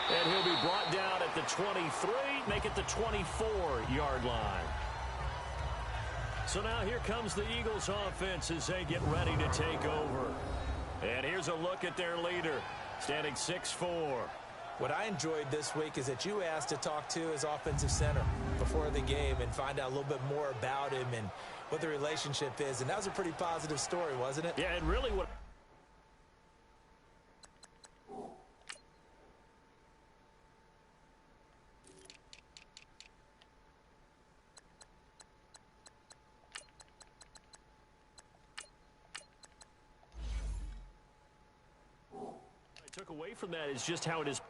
And he'll be brought down at the 23, make it the 24-yard line. So now here comes the Eagles offense as they get ready to take over. And here's a look at their leader, standing 6'4". What I enjoyed this week is that you asked to talk to his offensive center before the game and find out a little bit more about him and what the relationship is. And that was a pretty positive story, wasn't it? Yeah, and really what... I took away from that is just how it is.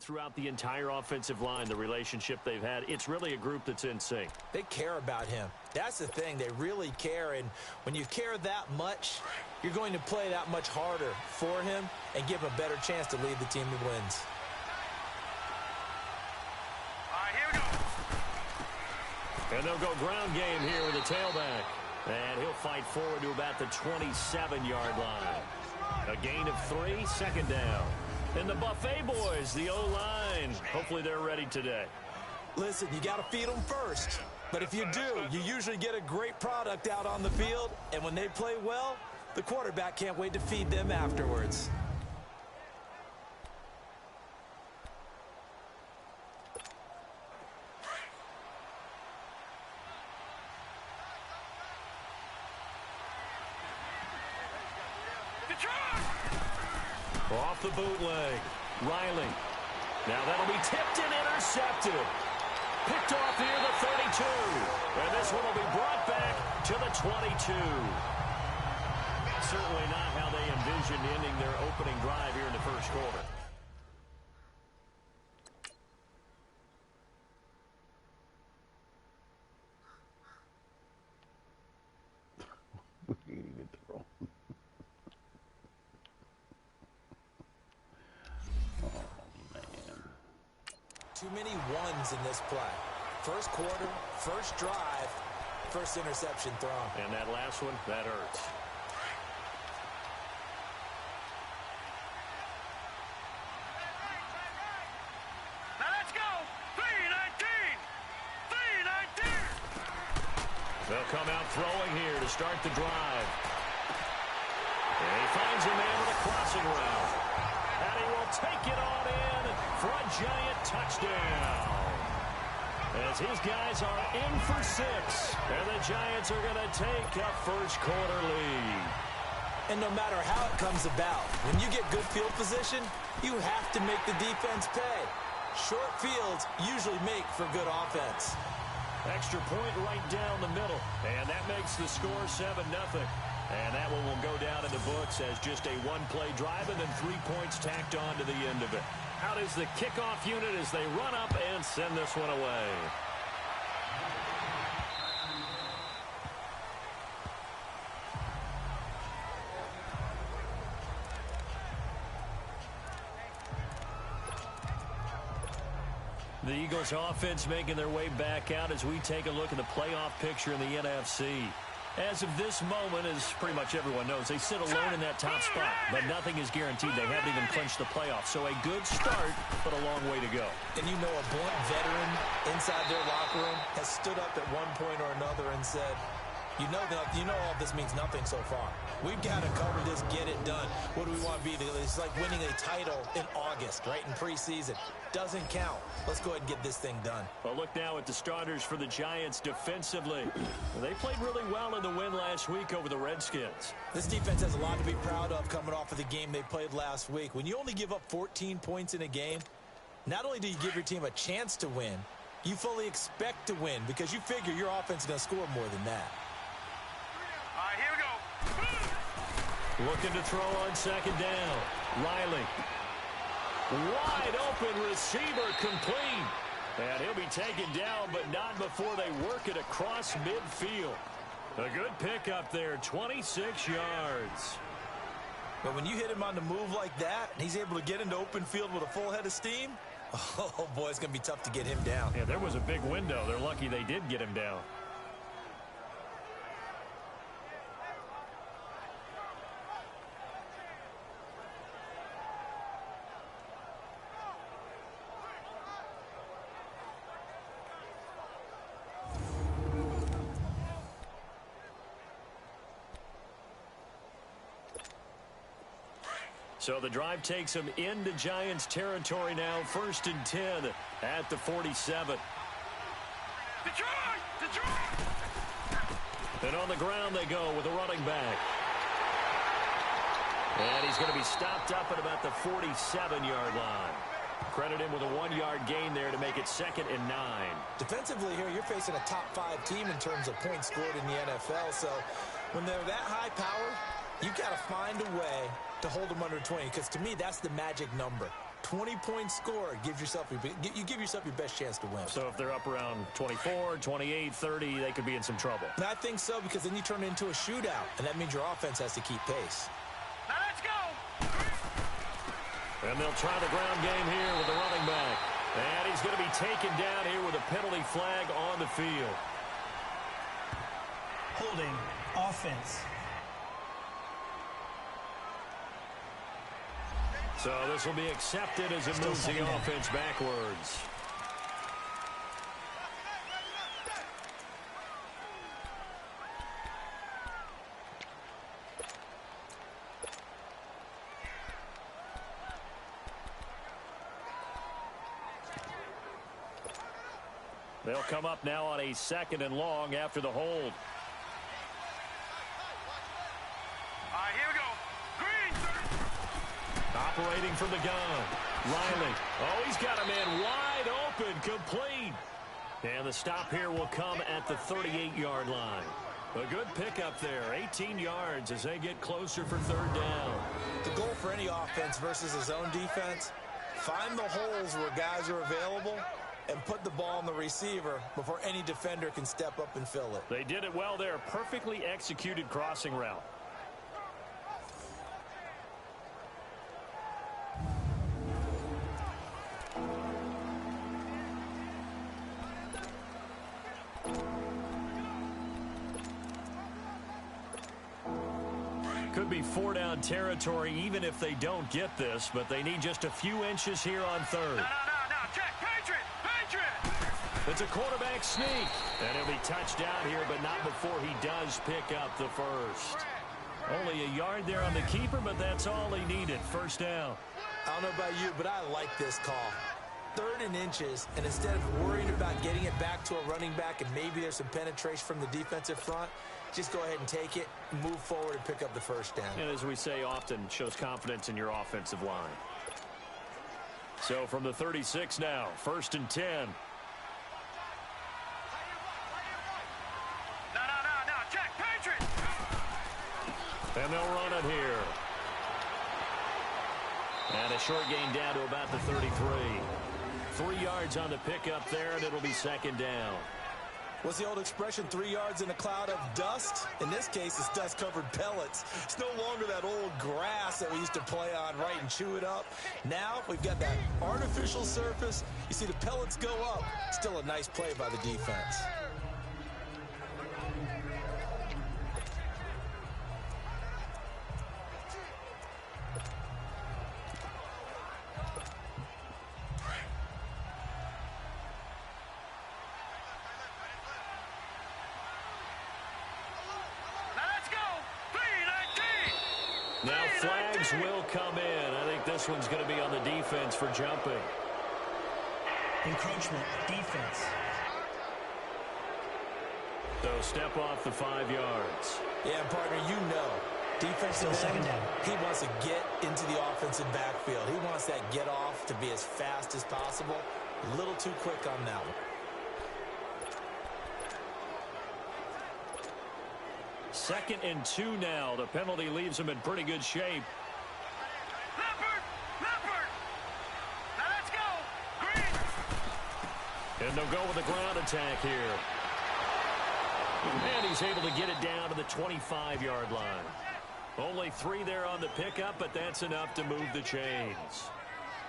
Throughout the entire offensive line, the relationship they've had, it's really a group that's in sync. They care about him. That's the thing. They really care, and when you care that much, you're going to play that much harder for him and give him a better chance to lead the team to wins. All right, here we go. And they'll go ground game here with the tailback. And he'll fight forward to about the 27-yard line. A gain of 3, second down. And the Buffet boys, the O-line, hopefully they're ready today. Listen, you got to feed them first. But if you do, you usually get a great product out on the field. And when they play well, the quarterback can't wait to feed them afterwards. Off the bootleg, Riley. Now that'll be tipped and intercepted. Picked off near the 32. And this one will be brought back to the 22. Certainly not how they envisioned ending their opening drive here in the first quarter. Too many ones in this play. First quarter, first drive, first interception thrown. And that last one, that hurts. Now let's go. 3-19. 3-19. They'll come out throwing here to start the drive. And he finds a man with a crossing route. And he will take it on in for a giant touchdown. As his guys are in for 6. And the Giants are going to take a first quarter lead. And no matter how it comes about, when you get good field position, you have to make the defense pay. Short fields usually make for good offense. Extra point right down the middle. And that makes the score 7-0. And that one will go down in the books as just a one-play drive and then 3 points tacked on to the end of it. Out is the kickoff unit as they run up and send this one away. The Eagles offense making their way back out as we take a look at the playoff picture in the NFC. As of this moment, as pretty much everyone knows, they sit alone in that top spot, but nothing is guaranteed. They haven't even clinched the playoffs, so a good start, but a long way to go. And you know a blunt veteran inside their locker room has stood up at one point or another and said, you know all this means nothing so far. We've got to cover this, get it done. What do we want to be? It's like winning a title in August, right, in preseason. Doesn't count. Let's go ahead and get this thing done. Well, look now at the starters for the Giants defensively. They played really well in the win last week over the Redskins. This defense has a lot to be proud of coming off of the game they played last week. When you only give up 14 points in a game, not only do you give your team a chance to win, you fully expect to win because you figure your offense is going to score more than that. All right, here we go. Looking to throw on second down. Riley. Wide open receiver complete. And he'll be taken down, but not before they work it across midfield. A good pickup there, 26 yards. But when you hit him on the move like that, and he's able to get into open field with a full head of steam, oh, boy, it's going to be tough to get him down. Yeah, there was a big window. They're lucky they did get him down. So the drive takes them into Giants territory now. 1st and 10 at the 47. Detroit! Detroit! And on the ground they go with a running back. And he's going to be stopped up at about the 47-yard line. Credit him with a 1-yard gain there to make it 2nd and 9. Defensively here, you're facing a top-5 team in terms of points scored in the NFL. So when they're that high-powered, you've got to find a way to hold them under 20, because to me, that's the magic number. 20 points scored gives yourself you give yourself your best chance to win. So if they're up around 24, 28, 30, they could be in some trouble. And I think so, because then you turn it into a shootout, and that means your offense has to keep pace. Now let's go! And they'll try the ground game here with the running back. And he's going to be taken down here with a penalty flag on the field. Holding offense. So this will be accepted as it moves the offense backwards. They'll come up now on a 2nd and long after the hold. All right, here we go. Green! Operating from the gun. Riley. Oh, he's got a man wide open, complete. And the stop here will come at the 38-yard line. A good pickup there. 18 yards as they get closer for 3rd down. The goal for any offense versus a zone defense, find the holes where guys are available and put the ball on the receiver before any defender can step up and fill it. They did it well there. Perfectly executed crossing route. Could be 4-down territory even if they don't get this, but they need just a few inches here on 3rd. No, check! Patriot! Patriot! It's a quarterback sneak. And he'll be touched down here, but not before he does pick up the first. Only a yard there on the keeper, but that's all he needed. 1st down. I don't know about you, but I like this call. 3rd and inches, and instead of worrying about getting it back to a running back and maybe there's some penetration from the defensive front, just go ahead and take it, move forward, and pick up the 1st down. And as we say often, shows confidence in your offensive line. So from the 36 now, 1st and 10. No, check! Patriot! And they'll run it here. And a short gain down to about the 33. 3 yards on the pickup there, and it'll be 2nd down. What's the old expression, 3 yards in a cloud of dust? In this case, it's dust-covered pellets. It's no longer that old grass that we used to play on, right, and chew it up. Now we've got that artificial surface. You see the pellets go up. Still a nice play by the defense. Now flags will come in. I think this one's going to be on the defense for jumping. Encroachment, defense. So step off the 5 yards. Yeah, partner, you know. Defensive Still 2nd down. He wants to get into the offensive backfield. He wants that get off to be as fast as possible. A little too quick on that one. 2nd and 2 now. The penalty leaves them in pretty good shape. Leopard! Leopard! Now let's go! Green! And they'll go with the ground attack here. And he's able to get it down to the 25-yard line. Only 3 there on the pickup, but that's enough to move the chains.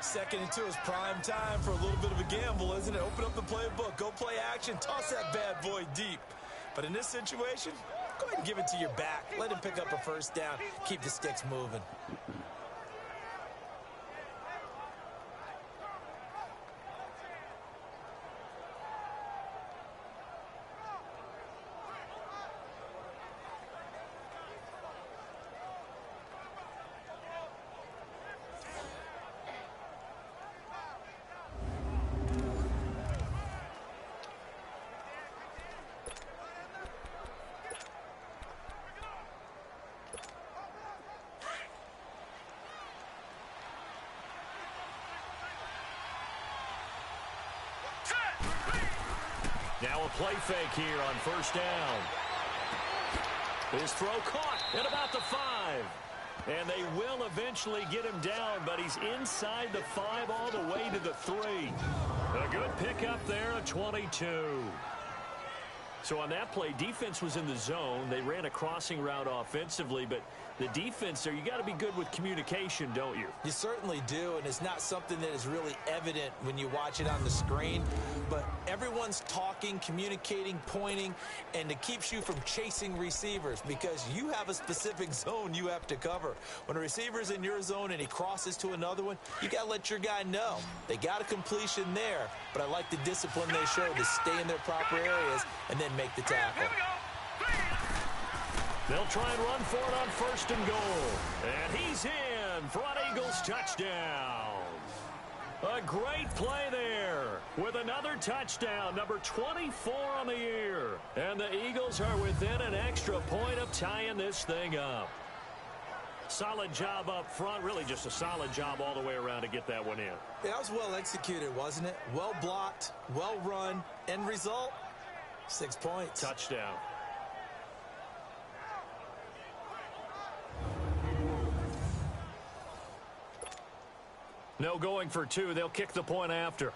2nd and 2 is prime time for a little bit of a gamble, isn't it? Open up the playbook, go play action, toss that bad boy deep. But in this situation, go ahead and give it to your back. Let him pick up a first down, keep the sticks moving. Now a play fake here on first down. His throw caught at about the 5. And they will eventually get him down, but he's inside the 5 all the way to the 3. A good pickup there at 22. So on that play, defense was in the zone. They ran a crossing route offensively, but the defense there, you got to be good with communication, don't you? You certainly do, and it's not something that is really evident when you watch it on the screen. But everyone's talking, communicating, pointing, and it keeps you from chasing receivers because you have a specific zone you have to cover. When a receiver's in your zone and he crosses to another one, you got to let your guy know. They got a completion there, but I like the discipline they show to stay in their proper areas and then make the tackle. Here we go! They'll try and run for it on first and goal. And he's in for an Eagles touchdown. A great play there with another touchdown, number 24 on the year. And the Eagles are within an extra point of tying this thing up. Solid job up front, really just a solid job all the way around to get that one in. That was well executed, wasn't it? Well blocked, well run. End result, 6 points. Touchdown. No going for 2. They'll kick the point after.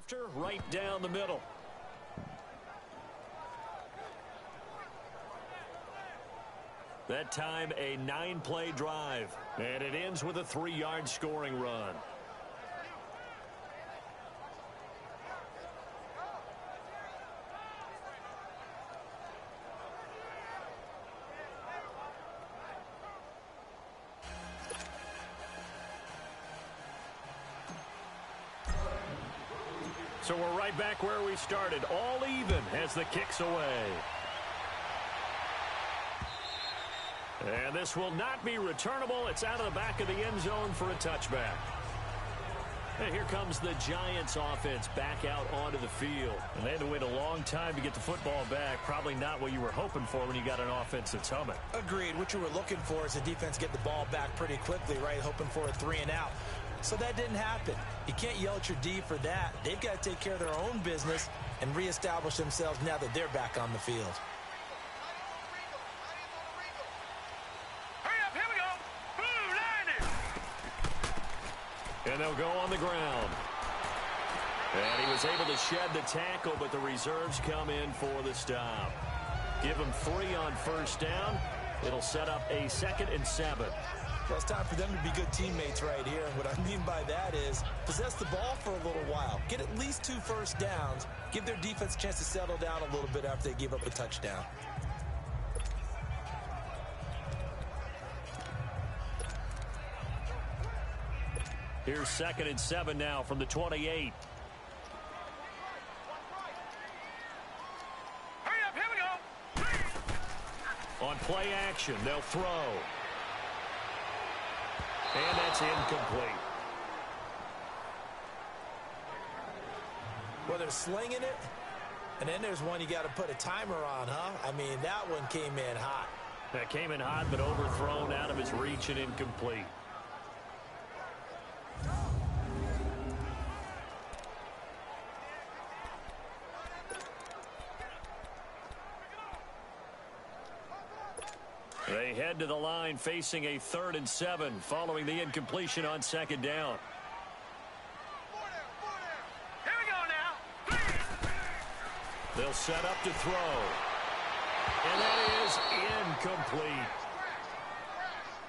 after, right down the middle. That time, a 9-play drive. And it ends with a 3-yard scoring run. So we're right back where we started, all even as the kick's away. And this will not be returnable. It's out of the back of the end zone for a touchback. And here comes the Giants offense back out onto the field. And they had to wait a long time to get the football back. Probably not what you were hoping for when you got an offense that's humming. Agreed. What you were looking for is the defense get the ball back pretty quickly, right? Hoping for a 3-and-out. So that didn't happen. You can't yell at your D for that. They've got to take care of their own business and reestablish themselves now that they're back on the field. Hurry up, here we go. Blue line. And they'll go on the ground. And he was able to shed the tackle, but the reserves come in for the stop. Give him 3 on first down. It'll set up a 2nd and 7. Well, it's time for them to be good teammates right here. And what I mean by that is possess the ball for a little while. Get at least 2 first downs. Give their defense a chance to settle down a little bit after they give up a touchdown. Here's 2nd and 7 now from the 28. Hurry up, here we go. On play action, they'll throw. And that's incomplete. Well, they're slinging it, and then there's one you got to put a timer on, huh? I mean, that one came in hot. That came in hot, but overthrown out of his reach and incomplete. They head to the line facing a 3rd and 7 following the incompletion on 2nd down. Here we go now. They'll set up to throw. And that is incomplete.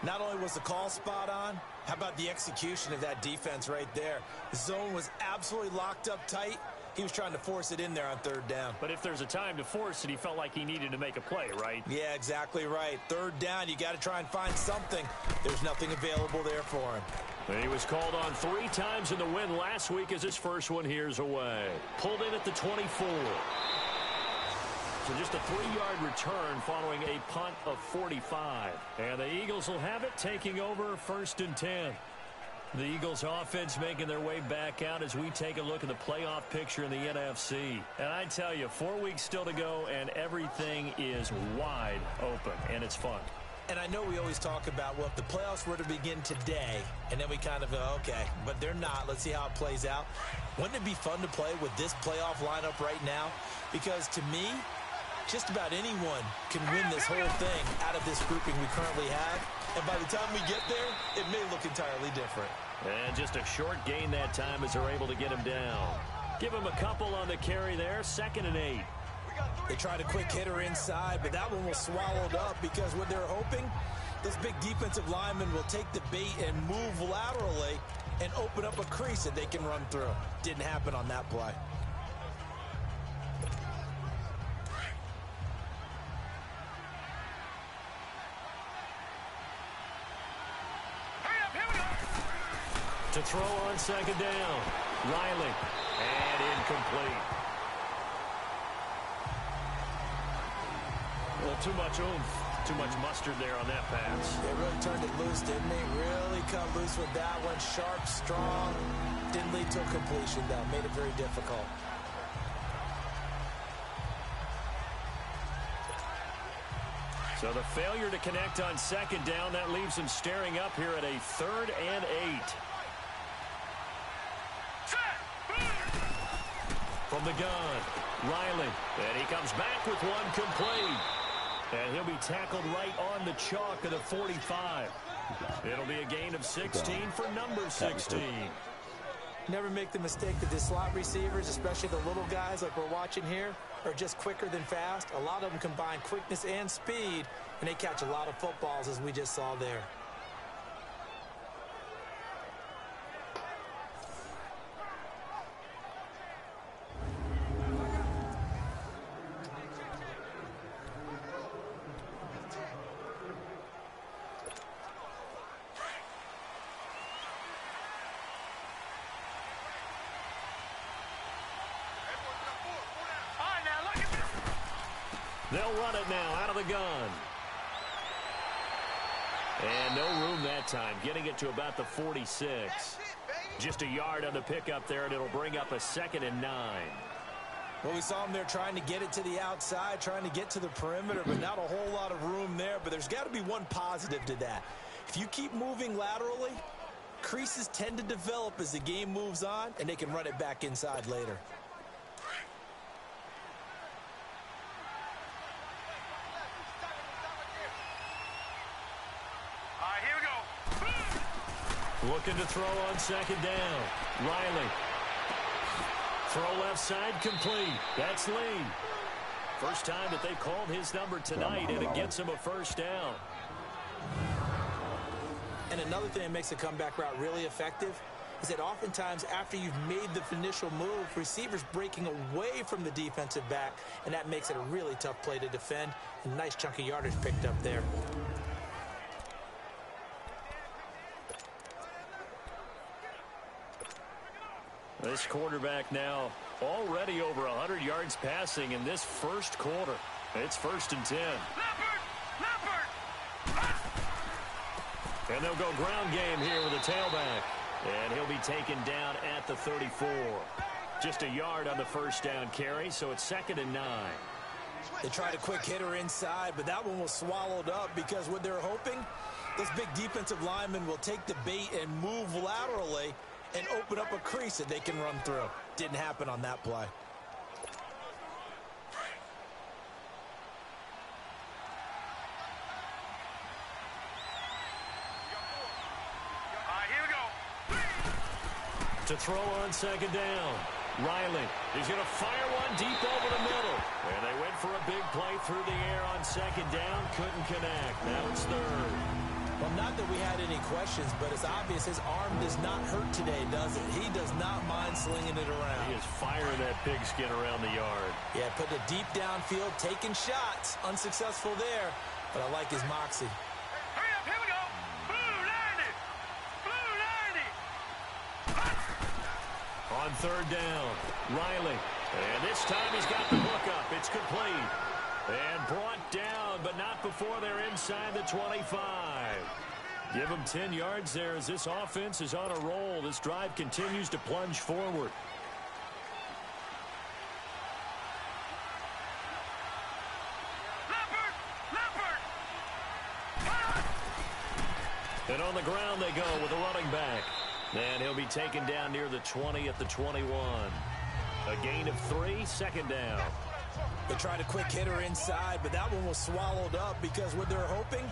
Not only was the call spot on, how about the execution of that defense right there? The zone was absolutely locked up tight. He was trying to force it in there on 3rd down. But if there's a time to force it, he felt like he needed to make a play, right? Yeah, exactly right. 3rd down, you got to try and find something. There's nothing available there for him. And he was called on 3 times in the win last week as his first one here's away. Pulled in at the 24. So just a 3-yard return following a punt of 45. And the Eagles will have it, taking over 1st and 10. The Eagles offense making their way back out as we take a look at the playoff picture in the NFC. And I tell you, 4 weeks still to go, and everything is wide open, and it's fun. And I know we always talk about, well, if the playoffs were to begin today, and then we kind of go, okay, but they're not. Let's see how it plays out. Wouldn't it be fun to play with this playoff lineup right now? Because to me, just about anyone can win this whole thing out of this grouping we currently have. And by the time we get there, it may look entirely different. And just a short gain that time as they're able to get him down. Give him a couple on the carry there, 2nd and 8. They tried a quick hitter inside, but that one was swallowed up because what they're hoping, those big defensive linemen will take the bait and move laterally and open up a crease that they can run through. Didn't happen on that play. To throw on 2nd down. Riley. And incomplete. Well, too much oomph. Too much mustard there on that pass. They really turned it loose, didn't they? Really cut loose with that one. Sharp, strong. Didn't lead to a completion, though. Made it very difficult. So the failure to connect on 2nd down, that leaves him staring up here at a 3rd and 8. From the gun, Riley. And he comes back with one complete. And he'll be tackled right on the chalk of the 45. It'll be a gain of 16 for number 16. Never make the mistake that the slot receivers, especially the little guys like we're watching here, are just quicker than fast. A lot of them combine quickness and speed, and they catch a lot of footballs, as we just saw there. They'll run it now out of the gun. And no room that time, getting it to about the 46. Just a yard on the pickup there, and it'll bring up a 2nd and 9. Well, we saw him there trying to get it to the outside, trying to get to the perimeter, but not a whole lot of room there. But there's got to be one positive to that. If you keep moving laterally, creases tend to develop as the game moves on, and they can run it back inside later. Looking to throw on 2nd down. Riley. Throw left side complete. That's Lee. First time that they called his number tonight, and it gets him a 1st down. And another thing that makes the comeback route really effective is that oftentimes after you've made the initial move, receivers breaking away from the defensive back, and that makes it a really tough play to defend. A nice chunk of yardage picked up there. This quarterback now already over 100 yards passing in this first quarter. It's 1st and 10. And they'll go ground game here with a tailback. And he'll be taken down at the 34. Just a yard on the 1st down carry, so it's 2nd and 9. They tried a quick hitter inside, but that one was swallowed up because what they're hoping, this big defensive lineman will take the bait and move laterally and open up a crease that they can run through. Didn't happen on that play. Here we go. To throw on 2nd down. Riley is going to fire one deep over the middle. And they went for a big play through the air on 2nd down. Couldn't connect. Now it's 3rd. Well, not that we had any questions, but it's obvious his arm does not hurt today, does it? He does not mind slinging it around. He is firing that pigskin around the yard. Yeah, putting it deep downfield, taking shots. Unsuccessful there, but I like his moxie. Hurry up, here we go. Blue 90. Blue 90. On 3rd down, Riley. And this time he's got the hook up. It's complete. And brought down, but not before they're inside the 25. Give them 10 yards there as this offense is on a roll. This drive continues to plunge forward. And on the ground they go with a running back. And he'll be taken down near the 20 at the 21. A gain of 3, 2nd down. They tried a quick hitter inside, but that one was swallowed up because what they're hoping,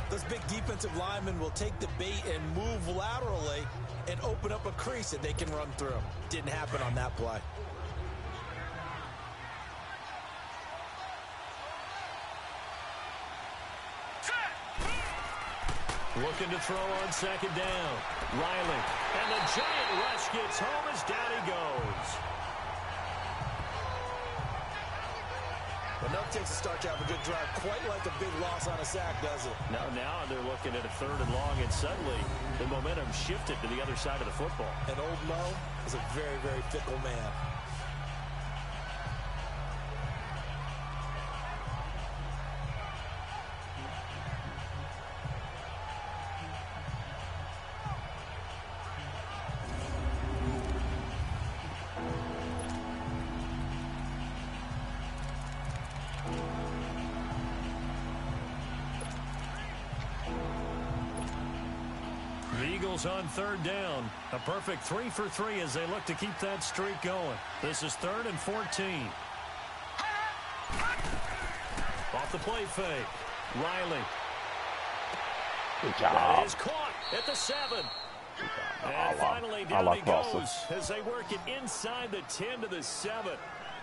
those big defensive linemen will take the bait and move laterally and open up a crease that they can run through. Didn't happen on that play. Looking to throw on 2nd down. Riley. And the giant rush gets home as down he goes. Enough takes to start to have a good drive. Quite like a big loss on a sack, does it? Now they're looking at a 3rd and long, and suddenly the momentum shifted to the other side of the football. And old Mo is a very, very fickle man. On 3rd down, a perfect 3 for 3 as they look to keep that streak going. This is 3rd and 14. Off the play fake, Riley. Good job. That is caught at the 7. Good job. And finally down he goes as they work it inside the 10 to the 7.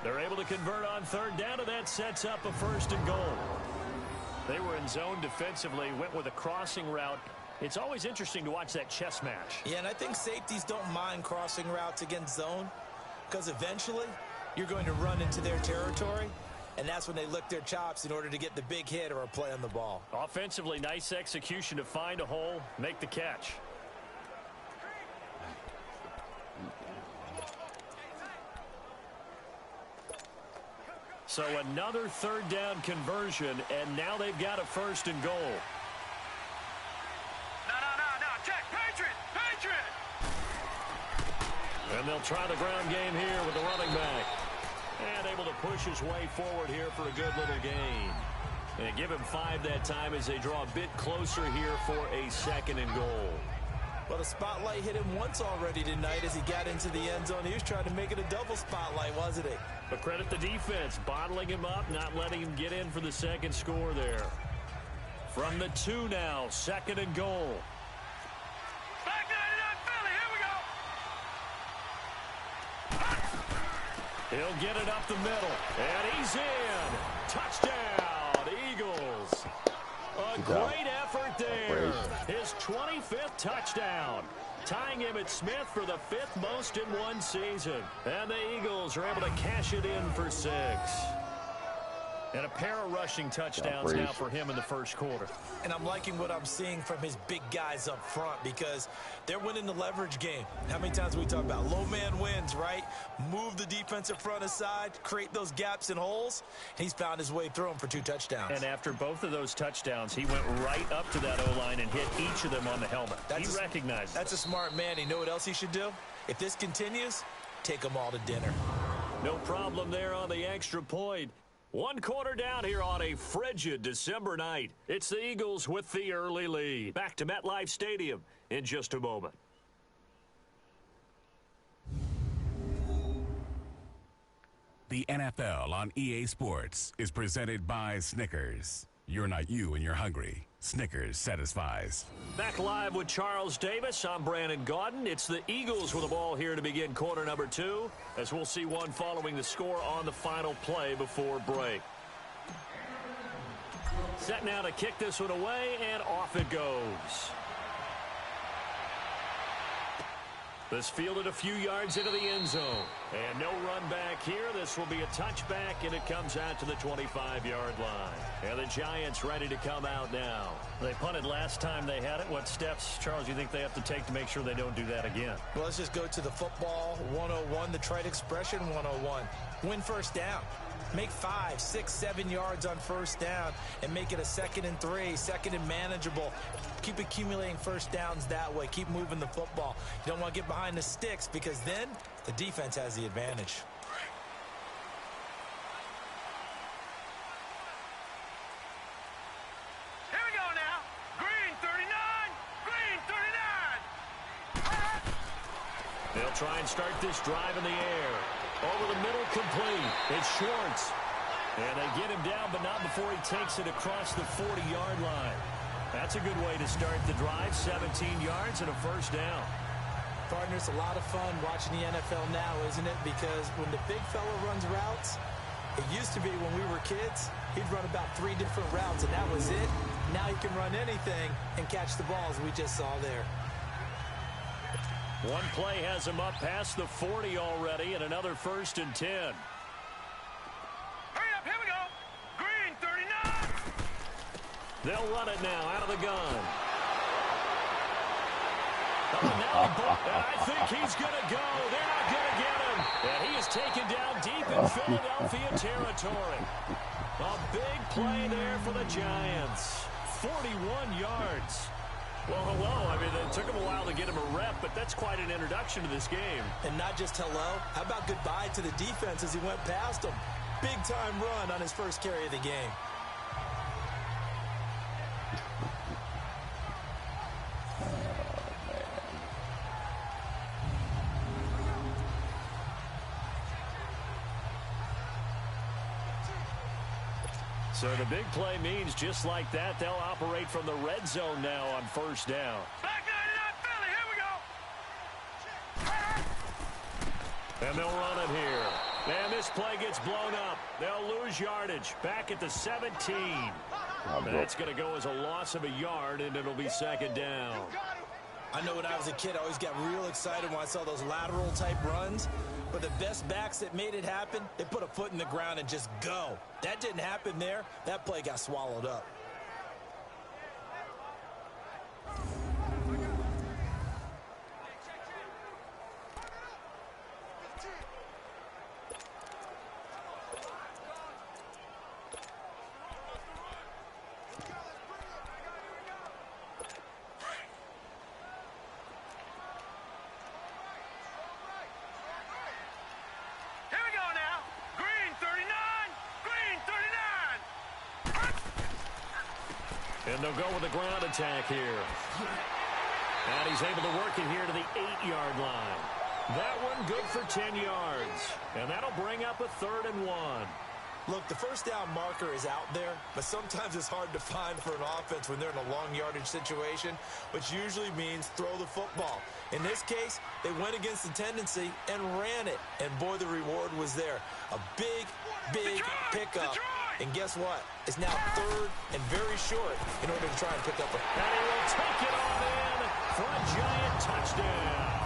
They're able to convert on third down, and that sets up a 1st and goal. They were in zone defensively, went with a crossing route. It's always interesting to watch that chess match. Yeah, and I think safeties don't mind crossing routes against zone because eventually you're going to run into their territory, and that's when they lick their chops in order to get the big hit or a play on the ball. Offensively, nice execution to find a hole, make the catch. So another third down conversion, and now they've got a 1st and goal. No, check, Patriot! And they'll try the ground game here with the running back. And able to push his way forward here for a good little gain. And give him 5 that time as they draw a bit closer here for a 2nd and goal. Well, the spotlight hit him once already tonight as he got into the end zone. He was trying to make it a double spotlight, wasn't he? But credit the defense, bottling him up, not letting him get in for the 2nd score there. From the 2 now, 2nd and goal. Back 99 Philly, here we go. He'll get it up the middle, and he's in. Touchdown, Eagles. A great effort there. His 25th touchdown, tying him at Smith for the 5th most in one season. And the Eagles are able to cash it in for 6. And a pair of rushing touchdowns now for him in the 1st quarter. And I'm liking what I'm seeing from his big guys up front because they're winning the leverage game. How many times we talk about low man wins, right? Move the defensive front aside, create those gaps and holes. He's found his way through them for 2 touchdowns. And after both of those touchdowns, he went right up to that O-line and hit each of them on the helmet. He recognized That's a smart man. You know what else he should do? If this continues, take them all to dinner. No problem there on the extra point. 1 quarter down here on a frigid December night. It's the Eagles with the early lead. Back to MetLife Stadium in just a moment. The NFL on EA Sports is presented by Snickers. You're not you when you're hungry. Snickers satisfies. Back live with Charles Davis. I'm Brandon Gaudin. It's the Eagles with the ball here to begin quarter number 2, as we'll see one following the score on the final play before break. Set now to kick this one away, and off it goes. This fielded a few yards into the end zone. And no run back here. This will be a touchback, and it comes out to the 25-yard line. And the Giants ready to come out now. They punted last time they had it. What steps, Charles, do you think they have to take to make sure they don't do that again? Well, let's just go to the football 101, the trite expression 101. Win 1st down. Make 5, 6, 7 yards on 1st down and make it a 2nd and 3, 2nd and manageable. Keep accumulating 1st downs that way. Keep moving the football. You don't want to get behind the sticks because then the defense has the advantage. Here we go now. Green 39, green 39. They'll try and start this drive in the air. Over the middle, complete. It's Schwartz. And they get him down, but not before he takes it across the 40-yard line. That's a good way to start the drive. 17 yards and a 1st down. Partner, it's a lot of fun watching the NFL now, isn't it? Because when the big fella runs routes, it used to be when we were kids, he'd run about 3 different routes, and that was it. Now he can run anything and catch the balls we just saw there. One play has him up past the 40 already, and another 1st and 10. Hurry up, here we go. Green 39. They'll run it now out of the gun. I think he's going to go. They're not going to get him. And he is taken down deep in Philadelphia territory. A big play there for the Giants. 41 yards. Well, hello. I mean, it took him a while to get him a rep, but that's quite an introduction to this game. And not just hello. How about goodbye to the defense as he went past him? Big-time run on his first carry of the game. So the big play means just like that, they'll operate from the red zone now on 1st down. Back 99 Philly, here we go. And they'll run it here. And this play gets blown up. They'll lose yardage. Back at the 17. That's going to go as a loss of a yard, and it'll be second down. I know when I was a kid, I always got real excited when I saw those lateral-type runs. But the best backs that made it happen, they put a foot in the ground and just go. That didn't happen there. That play got swallowed up. And they'll go with a ground attack here. And he's able to work it here to the 8-yard line. That one good for 10 yards. And that'll bring up a 3rd and 1. Look, the first down marker is out there, but sometimes it's hard to find for an offense when they're in a long yardage situation, which usually means throw the football. In this case, they went against the tendency and ran it. And boy, the reward was there. A big pickup. And guess what? It's now 3rd and very short in order to try and pick up a... And he will take it on in for a Giant touchdown.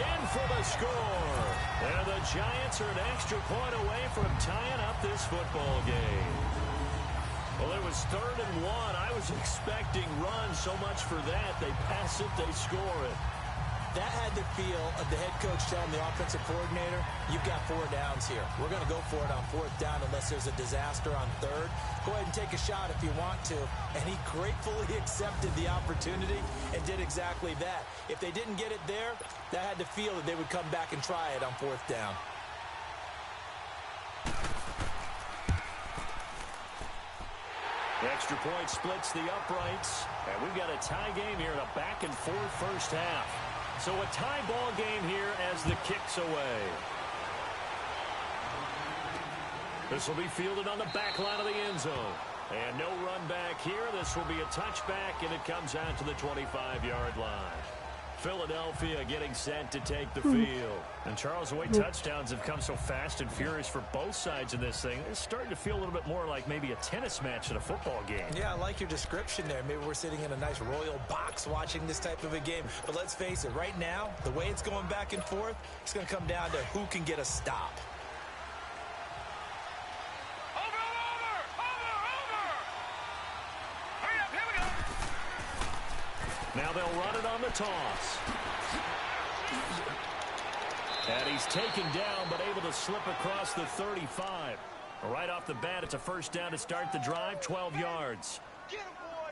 In for the score. And the Giants are an extra point away from tying up this football game. Well, it was 3rd and 1. I was expecting runs, so much for that. They pass it, they score it. That had the feel of the head coach telling the offensive coordinator, you've got 4 downs here. We're going to go for it on 4th down unless there's a disaster on 3rd. Go ahead and take a shot if you want to. And he gratefully accepted the opportunity and did exactly that. If they didn't get it there, that had the feel that they would come back and try it on 4th down. The extra point splits the uprights. And we've got a tie game here in a back-and-forth first half. So a tie ball game here as the kick's away. This will be fielded on the back line of the end zone. And no run back here. This will be a touchback, and it comes out to the 25-yard line. Philadelphia getting set to take the field. And Charles, the way touchdowns have come so fast and furious for both sides of this thing, it's starting to feel a little bit more like maybe a tennis match at a football game. Yeah, I like your description there. Maybe we're sitting in a nice royal box watching this type of a game. But let's face it, right now, the way it's going back and forth, it's going to come down to who can get a stop. Now they'll run it on the toss. And he's taken down, but able to slip across the 35. Right off the bat, it's a first down to start the drive, 12 yards.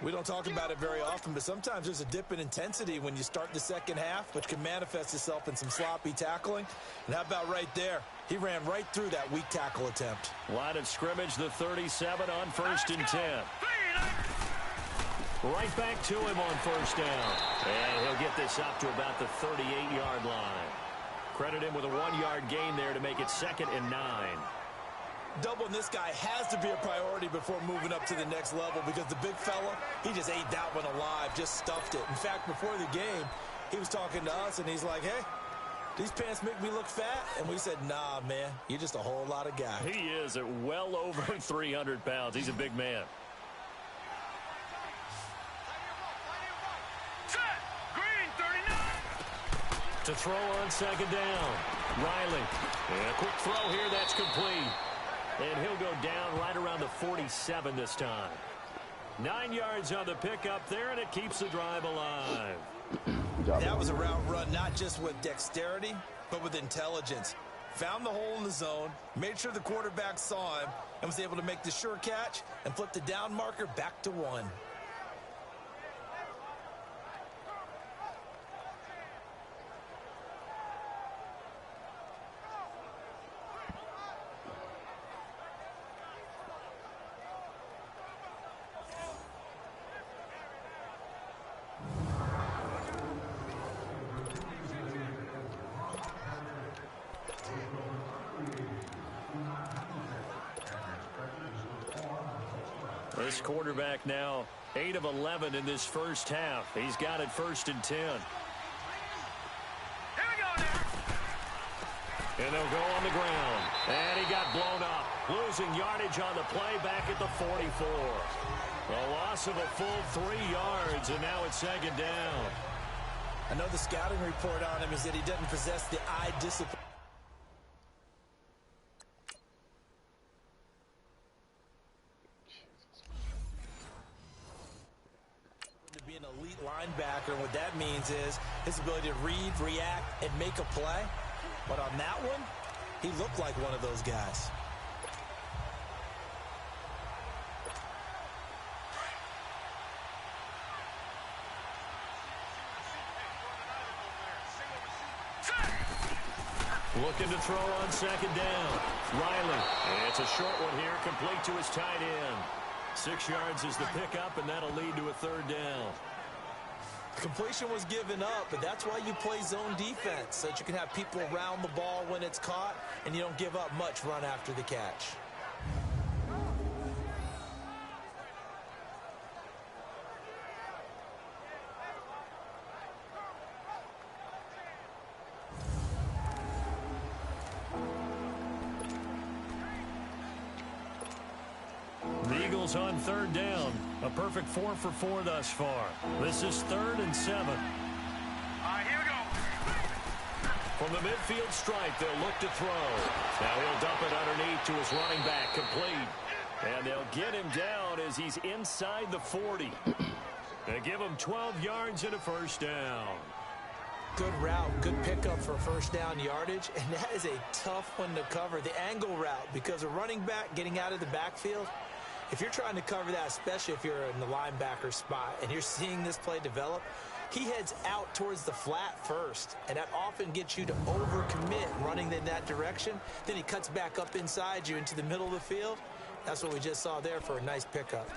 We don't talk about it very often, but sometimes there's a dip in intensity when you start the second half, which can manifest itself in some sloppy tackling. And how about right there? He ran right through that weak tackle attempt. Line of scrimmage, the 37 on 1st and 10. Right back to him on first down. And he'll get this up to about the 38-yard line. Credit him with a 1-yard gain there to make it 2nd and 9. Doubling this guy has to be a priority before moving up to the next level because the big fella, he just ate that one alive, just stuffed it. In fact, before the game, he was talking to us, and he's like, hey, these pants make me look fat? And we said, nah, man, you're just a whole lot of guy. He is at well over 300 pounds. He's a big man. To throw on second down. Riley. And a quick throw here. That's complete. And he'll go down right around the 47 this time. 9 yards on the pickup there, and it keeps the drive alive. That was a route run, not just with dexterity, but with intelligence. Found the hole in the zone, made sure the quarterback saw him, and was able to make the sure catch and flip the down marker back to 1. This quarterback now 8 of 11 in this first half. He's got it 1st and 10. Here we go now. And they'll go on the ground. And he got blown up. Losing yardage on the play back at the 44. A loss of a full 3 yards, and now it's second down. I know the scouting report on him is that he doesn't possess the eye discipline to be an elite linebacker. What that means is his ability to read, react, and make a play. But on that one, he looked like one of those guys. Looking to throw on second down. Riley. It's a short one here, complete to his tight end. 6 yards is the pickup, and that'll lead to a third down. Completion was given up, but that's why you play zone defense, so that you can have people around the ball when it's caught, and you don't give up much run after the catch. On third down, a perfect 4 for 4 thus far. This is 3rd and 7. All right, here we go. From the midfield stripe, they'll look to throw. Now he'll dump it underneath to his running back, complete. And they'll get him down as he's inside the 40. They give him 12 yards and a first down. Good route, good pickup for first down yardage, and that is a tough one to cover. The angle route, because a running back getting out of the backfield, if you're trying to cover that, especially if you're in the linebacker spot and you're seeing this play develop, he heads out towards the flat first, and that often gets you to overcommit running in that direction. Then he cuts back up inside you into the middle of the field. That's what we just saw there for a nice pickup.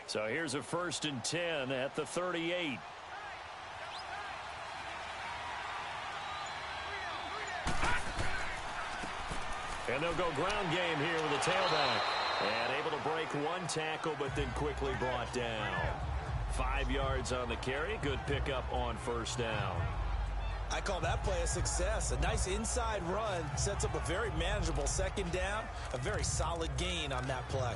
So here's a 1st and 10 at the 38. And they'll go ground game here with a tailback. And able to break one tackle, but then quickly brought down. 5 yards on the carry. Good pickup on first down. I call that play a success. A nice inside run sets up a very manageable second down. A very solid gain on that play.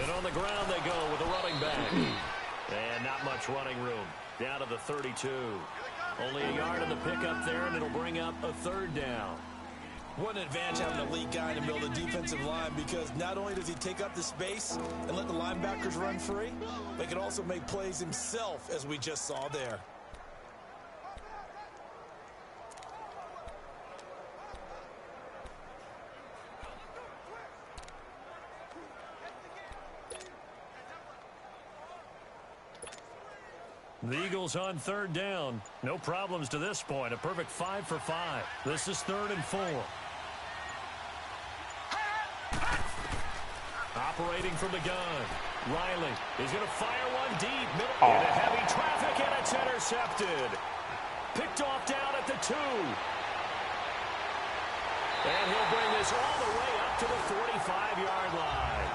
And on the ground they go with a running back. And not much running room. Down to the 32. Only a yard in the pickup there, and it'll bring up a third down. What an advantage having a lead guy in the middle of the defensive line, because not only does he take up the space and let the linebackers run free, but he can also make plays himself, as we just saw there. The Eagles on third down. No problems to this point. A perfect 5 for 5. This is 3rd and 4. Operating from the gun. Riley is going to fire one deep. Middle into heavy traffic, and it's intercepted. Picked off down at the 2. And he'll bring this all the way up to the 45-yard line.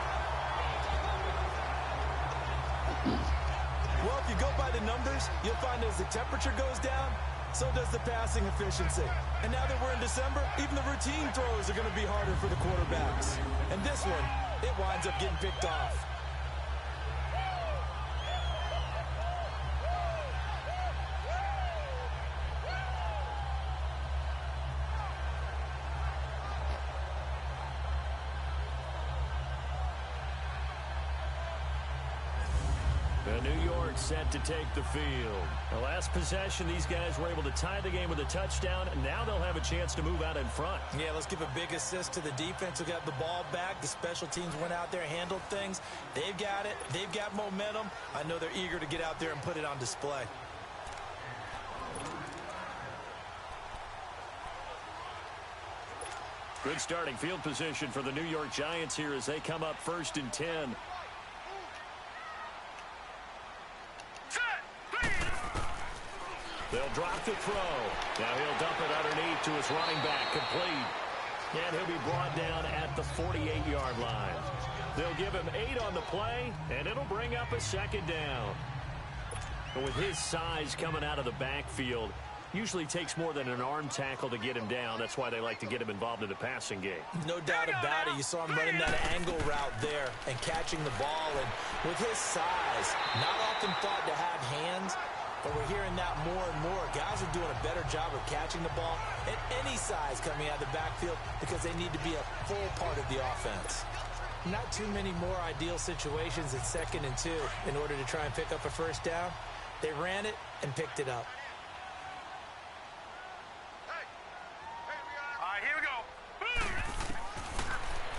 Well, if you go by the numbers, you'll find as the temperature goes down, so does the passing efficiency. And now that we're in December, even the routine throws are going to be harder for the quarterbacks. And this one, it winds up getting picked off. New York set to take the field. The last possession, these guys were able to tie the game with a touchdown, and now they'll have a chance to move out in front. Yeah, let's give a big assist to the defense who got the ball back. The special teams went out there, handled things. They've got it. They've got momentum. I know they're eager to get out there and put it on display. Good starting field position for the New York Giants here as they come up 1st and 10. Set, to throw. Now he'll dump it underneath to his running back, complete. And he'll be brought down at the 48-yard line. They'll give him 8 on the play, and it'll bring up a second down. But with his size coming out of the backfield, usually takes more than an arm tackle to get him down. That's why they like to get him involved in the passing game. No doubt about it. You saw him running that angle route there and catching the ball. And with his size, not often thought to have hands, but we're hearing that more and more. Guys are doing a better job of catching the ball at any size coming out of the backfield because they need to be a full part of the offense. Not too many more ideal situations at 2nd and 2 in order to try and pick up a first down. They ran it and picked it up. All right, here we go.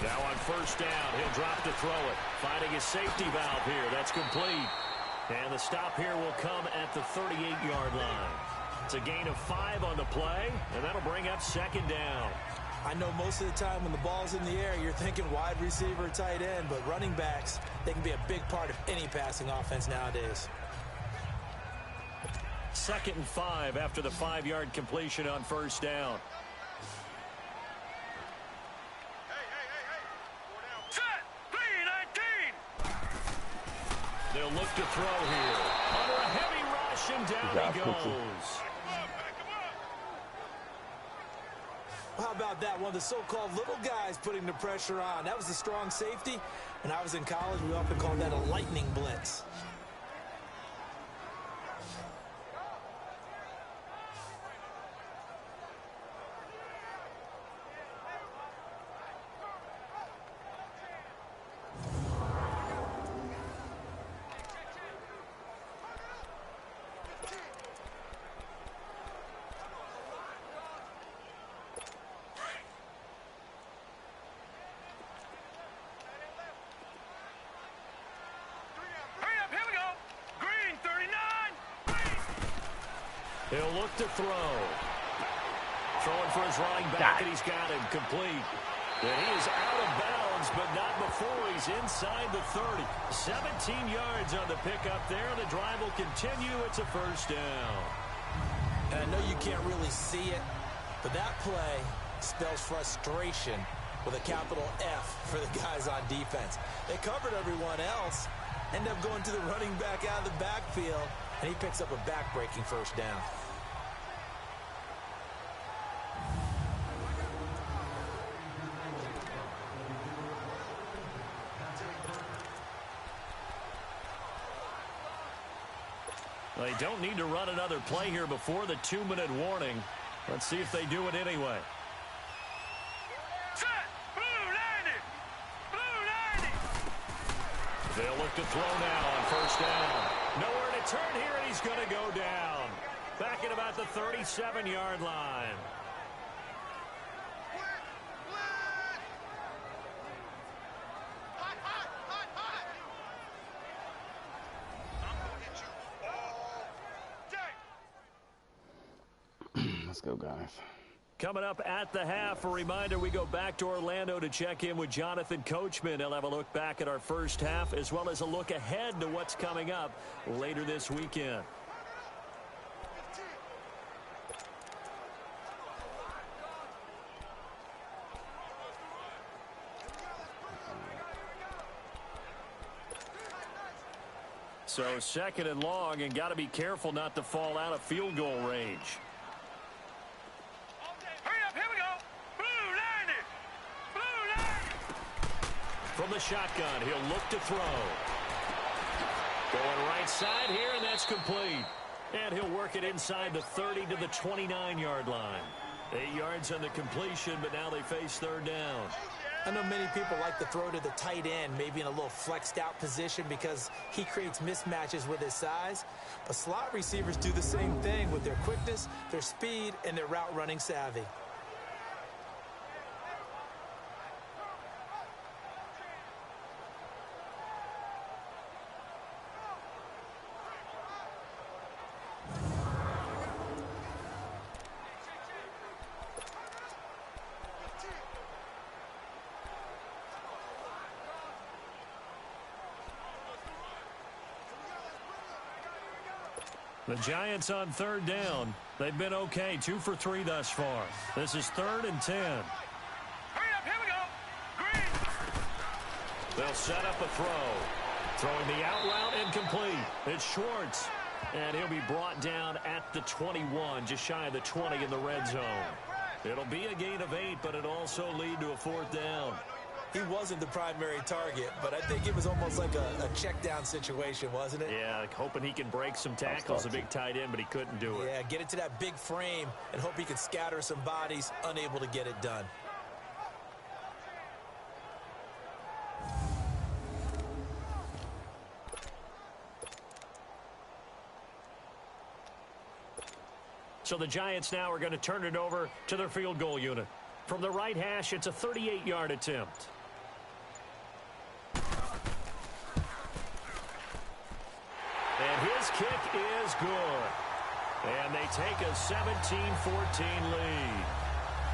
Now on first down, he'll drop to throw it. Finding his safety valve here. That's complete. And the stop here will come at the 38-yard line. It's a gain of 5 on the play, and that'll bring up second down. I know most of the time when the ball's in the air, you're thinking wide receiver, tight end, but running backs, they can be a big part of any passing offense nowadays. 2nd and 5 after the 5-yard completion on first down. Set. 3-19. They'll look to throw here. Under a heavy rush, and down he goes. How about that? One of the so-called little guys putting the pressure on. That was a strong safety. When I was in college, we often called that a lightning blitz. He'll look to throw. Throwing for his running back, and he's got him complete. And he is out of bounds, but not before he's inside the 30. 17 yards on the pickup there. The drive will continue. It's a first down. And I know you can't really see it, but that play spells frustration with a capital F for the guys on defense. They covered everyone else, end up going to the running back out of the backfield, and he picks up a back-breaking first down. They don't need to run another play here before the 2-minute warning. Let's see if they do it anyway. Set. Blue 90. Blue 90. They'll look to throw now on first down. Nowhere to turn here, and he's going to go down. Back at about the 37-yard line. Let's go, guys. Coming up at the half, a reminder, we go back to Orlando to check in with Jonathan Coachman. He'll have a look back at our first half as well as a look ahead to what's coming up later this weekend. So 2nd and long, and got to be careful not to fall out of field goal range. Hurry up, here we go. Blue 90. Blue 90. From the shotgun, he'll look to throw. Going right side here, and that's complete. And he'll work it inside the 30 to the 29-yard line. 8 yards on the completion, but now they face third down. I know many people like to throw to the tight end, maybe in a little flexed out position because he creates mismatches with his size. But slot receivers do the same thing with their quickness, their speed, and their route running savvy. The Giants on third down. They've been okay, 2 for 3 thus far. This is 3rd and 10. Hurry up, here we go. Green. They'll set up a throw. Throwing the out route incomplete. It's Schwartz. And he'll be brought down at the 21, just shy of the 20 in the red zone. It'll be a gain of 8, but it'll also lead to a 4th down. He wasn't the primary target, but I think it was almost like a check down situation, wasn't it? Yeah, like hoping he can break some tackles, a big tight end, but he couldn't do it. Yeah, get it to that big frame and hope he can scatter some bodies, unable to get it done. So the Giants now are going to turn it over to their field goal unit. From the right hash, it's a 38-yard attempt. And his kick is good. And they take a 17-14 lead.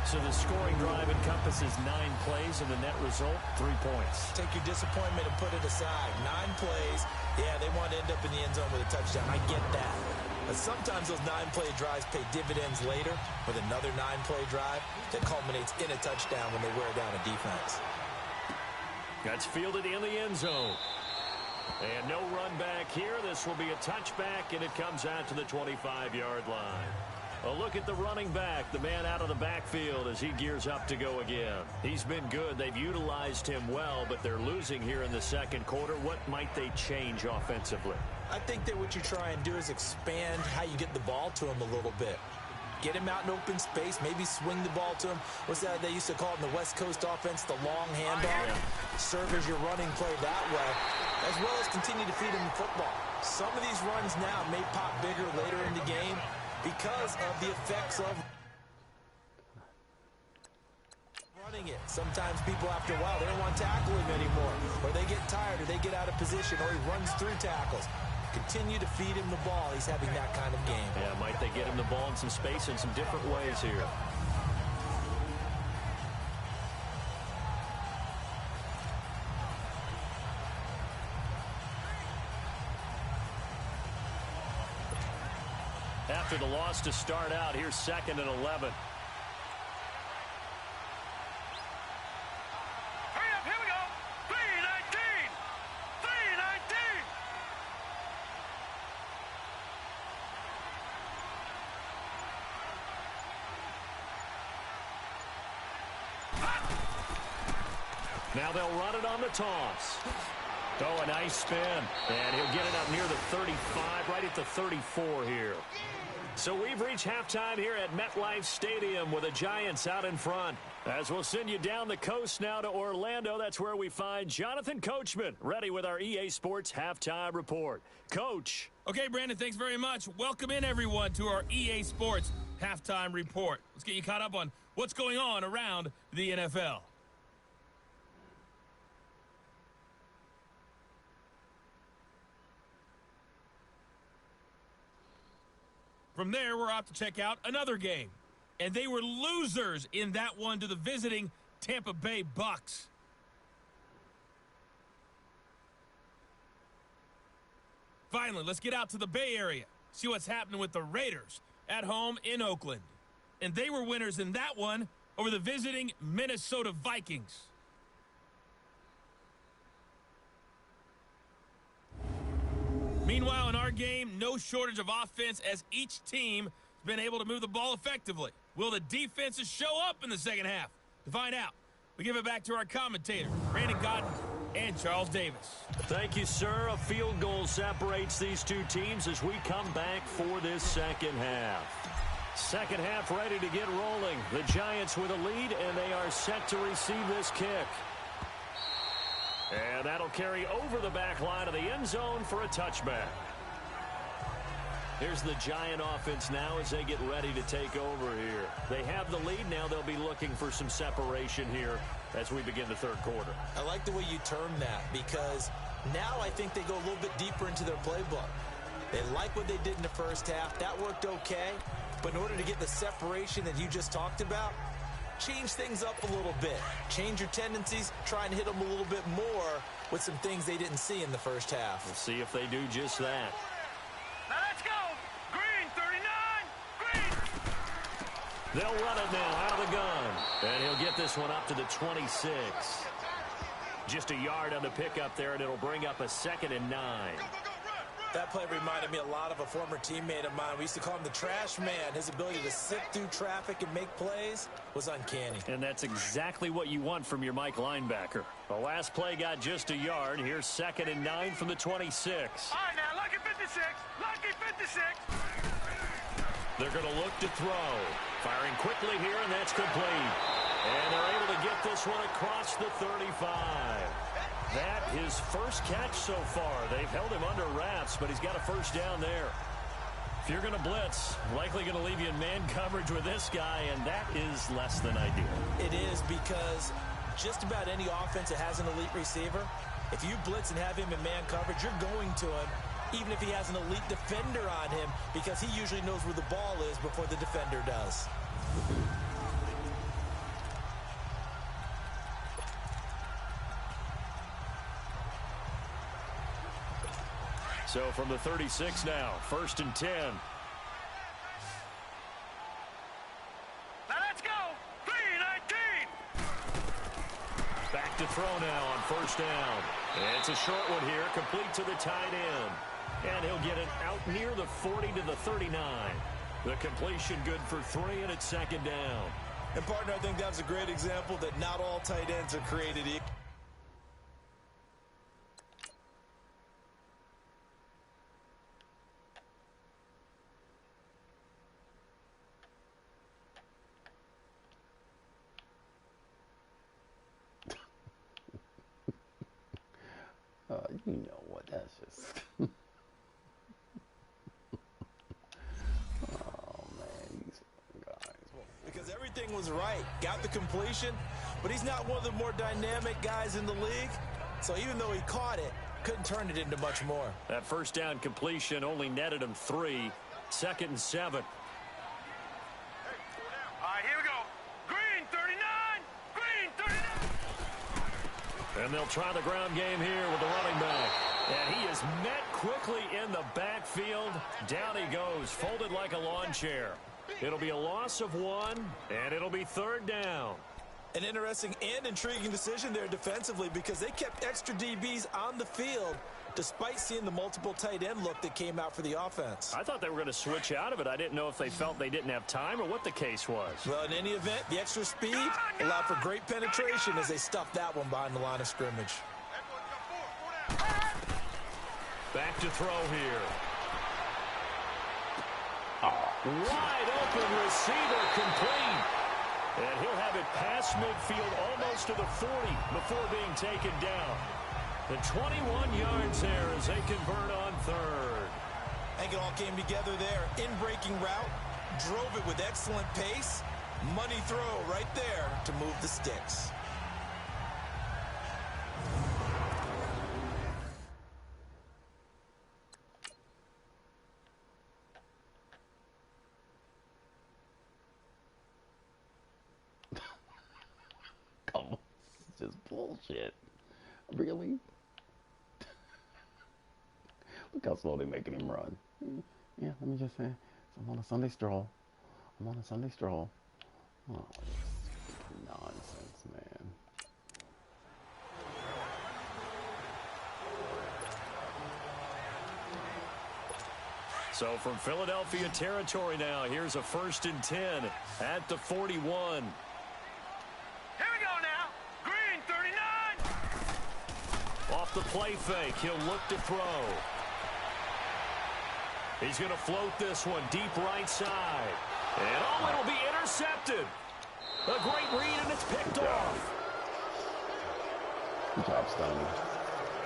So the scoring drive encompasses 9 plays, and the net result, 3 points. Take your disappointment and put it aside. 9 plays. Yeah, they want to end up in the end zone with a touchdown. I get that. But sometimes those 9-play drives pay dividends later with another 9-play drive that culminates in a touchdown when they wear down a defense. That's fielded in the end zone. And no run back here. This will be a touchback, and it comes out to the 25-yard line. A look at the running back, the man out of the backfield as he gears up to go again. He's been good. They've utilized him well, but they're losing here in the second quarter. What might they change offensively? I think that what you try and do is expand how you get the ball to him a little bit. Get him out in open space, maybe swing the ball to him. What's that they used to call it in the West Coast offense, the long handoff? Yeah. Serve as your running play that way, as well as continue to feed him the football. Some of these runs now may pop bigger later in the game because of the effects of running it. Sometimes people, after a while, they don't want to tackle him anymore, or they get tired, or they get out of position, or he runs through tackles. Continue to feed him the ball. He's having that kind of game. Yeah, might they get him the ball in some space in some different ways here. After the loss to start out, here's 2nd and 11. Hurry up, here we go. 3-19. 3-19. Now they'll run it on the toss. Oh, a nice spin. And he'll get it up near the 35, right at the 34 here. So we've reached halftime here at MetLife Stadium with the Giants out in front. As we'll send you down the coast now to Orlando, that's where we find Jonathan Coachman, ready with our EA Sports Halftime Report. Coach. Okay, Brandon, thanks very much. Welcome in, everyone, to our EA Sports Halftime Report. Let's get you caught up on what's going on around the NFL. From there, we're off to check out another game. And they were losers in that one to the visiting Tampa Bay Bucks. Finally, let's get out to the Bay Area. See what's happening with the Raiders at home in Oakland. And they were winners in that one over the visiting Minnesota Vikings. Meanwhile, in our game, no shortage of offense as each team has been able to move the ball effectively. Will the defenses show up in the second half? To find out, we give it back to our commentators, Brandon Godden and Charles Davis. Thank you, sir. A field goal separates these two teams as we come back for this second half. Second half ready to get rolling. The Giants with a lead, and they are set to receive this kick. And that'll carry over the back line of the end zone for a touchback. Here's the Giant offense now as they get ready to take over here. They have the lead. Now they'll be looking for some separation here as we begin the third quarter. I like the way you term that because now I think they go a little bit deeper into their playbook. They like what they did in the first half. That worked okay. But in order to get the separation that you just talked about, change things up a little bit. Change your tendencies. Try and hit them a little bit more with some things they didn't see in the first half. We'll see if they do just that. Now let's go. They'll run it now out of the gun. And he'll get this one up to the 26. Just a yard on the pickup there, and it'll bring up a 2nd and 9. That play reminded me a lot of a former teammate of mine. We used to call him the trash man. His ability to sit through traffic and make plays was uncanny. And that's exactly what you want from your Mike linebacker. The last play got just a yard. Here's 2nd and 9 from the 26. All right, now, lucky 56. Lucky 56. They're going to look to throw. Firing quickly here, and that's complete. And they're able to get this one across the 35. That his first catch so far. They've held him under wraps, but he's got a first down there. If you're going to blitz, likely going to leave you in man coverage with this guy, and that is less than ideal. It is, because just about any offense that has an elite receiver, if you blitz and have him in man coverage, you're going to him, even if he has an elite defender on him, because he usually knows where the ball is before the defender does. So from the 36 now, 1st and 10. Now let's go. 3-19. Back to throw now on 1st down. And it's a short one here, complete to the tight end. And he'll get it out near the 40 to the 39. The completion good for 3, and it's 2nd down. And, partner, I think that was a great example that not all tight ends are created equal. You know what, that's just... Oh, man, these guys. Because everything was right. Got the completion, but he's not one of the more dynamic guys in the league. So even though he caught it, couldn't turn it into much more. That 1st down completion only netted him 3. 2nd and 7. All right, here we go. Green 39. Green 39. And they'll try the ground game here with the running back. And he is met quickly in the backfield. Down he goes, folded like a lawn chair. It'll be a loss of 1, and it'll be 3rd down. An interesting and intriguing decision there defensively, because they kept extra DBs on the field despite seeing the multiple tight end look that came out for the offense. I thought they were going to switch out of it. I didn't know if they felt they didn't have time or what the case was. Well, in any event, the extra speed allowed for great penetration as they stuffed that one behind the line of scrimmage. Back to throw here. Wide open receiver, complete. And he'll have it past midfield almost to the 40 before being taken down. The 21 yards there as they convert on 3rd. I think it all came together there. In-breaking route, drove it with excellent pace. Money throw right there to move the sticks. Oh, it's just bullshit. Really? Look how slow they're making him run. Yeah, let me just say, I'm on a Sunday stroll. I'm on a Sunday stroll. Oh, nonsense, man. So from Philadelphia territory now, here's a 1st and 10 at the 41. Here we go now. Green 39. Off the play fake, he'll look to throw. He's going to float this one deep right side. And oh, it'll be intercepted. A great read, and it's picked off. Good job, Stoney.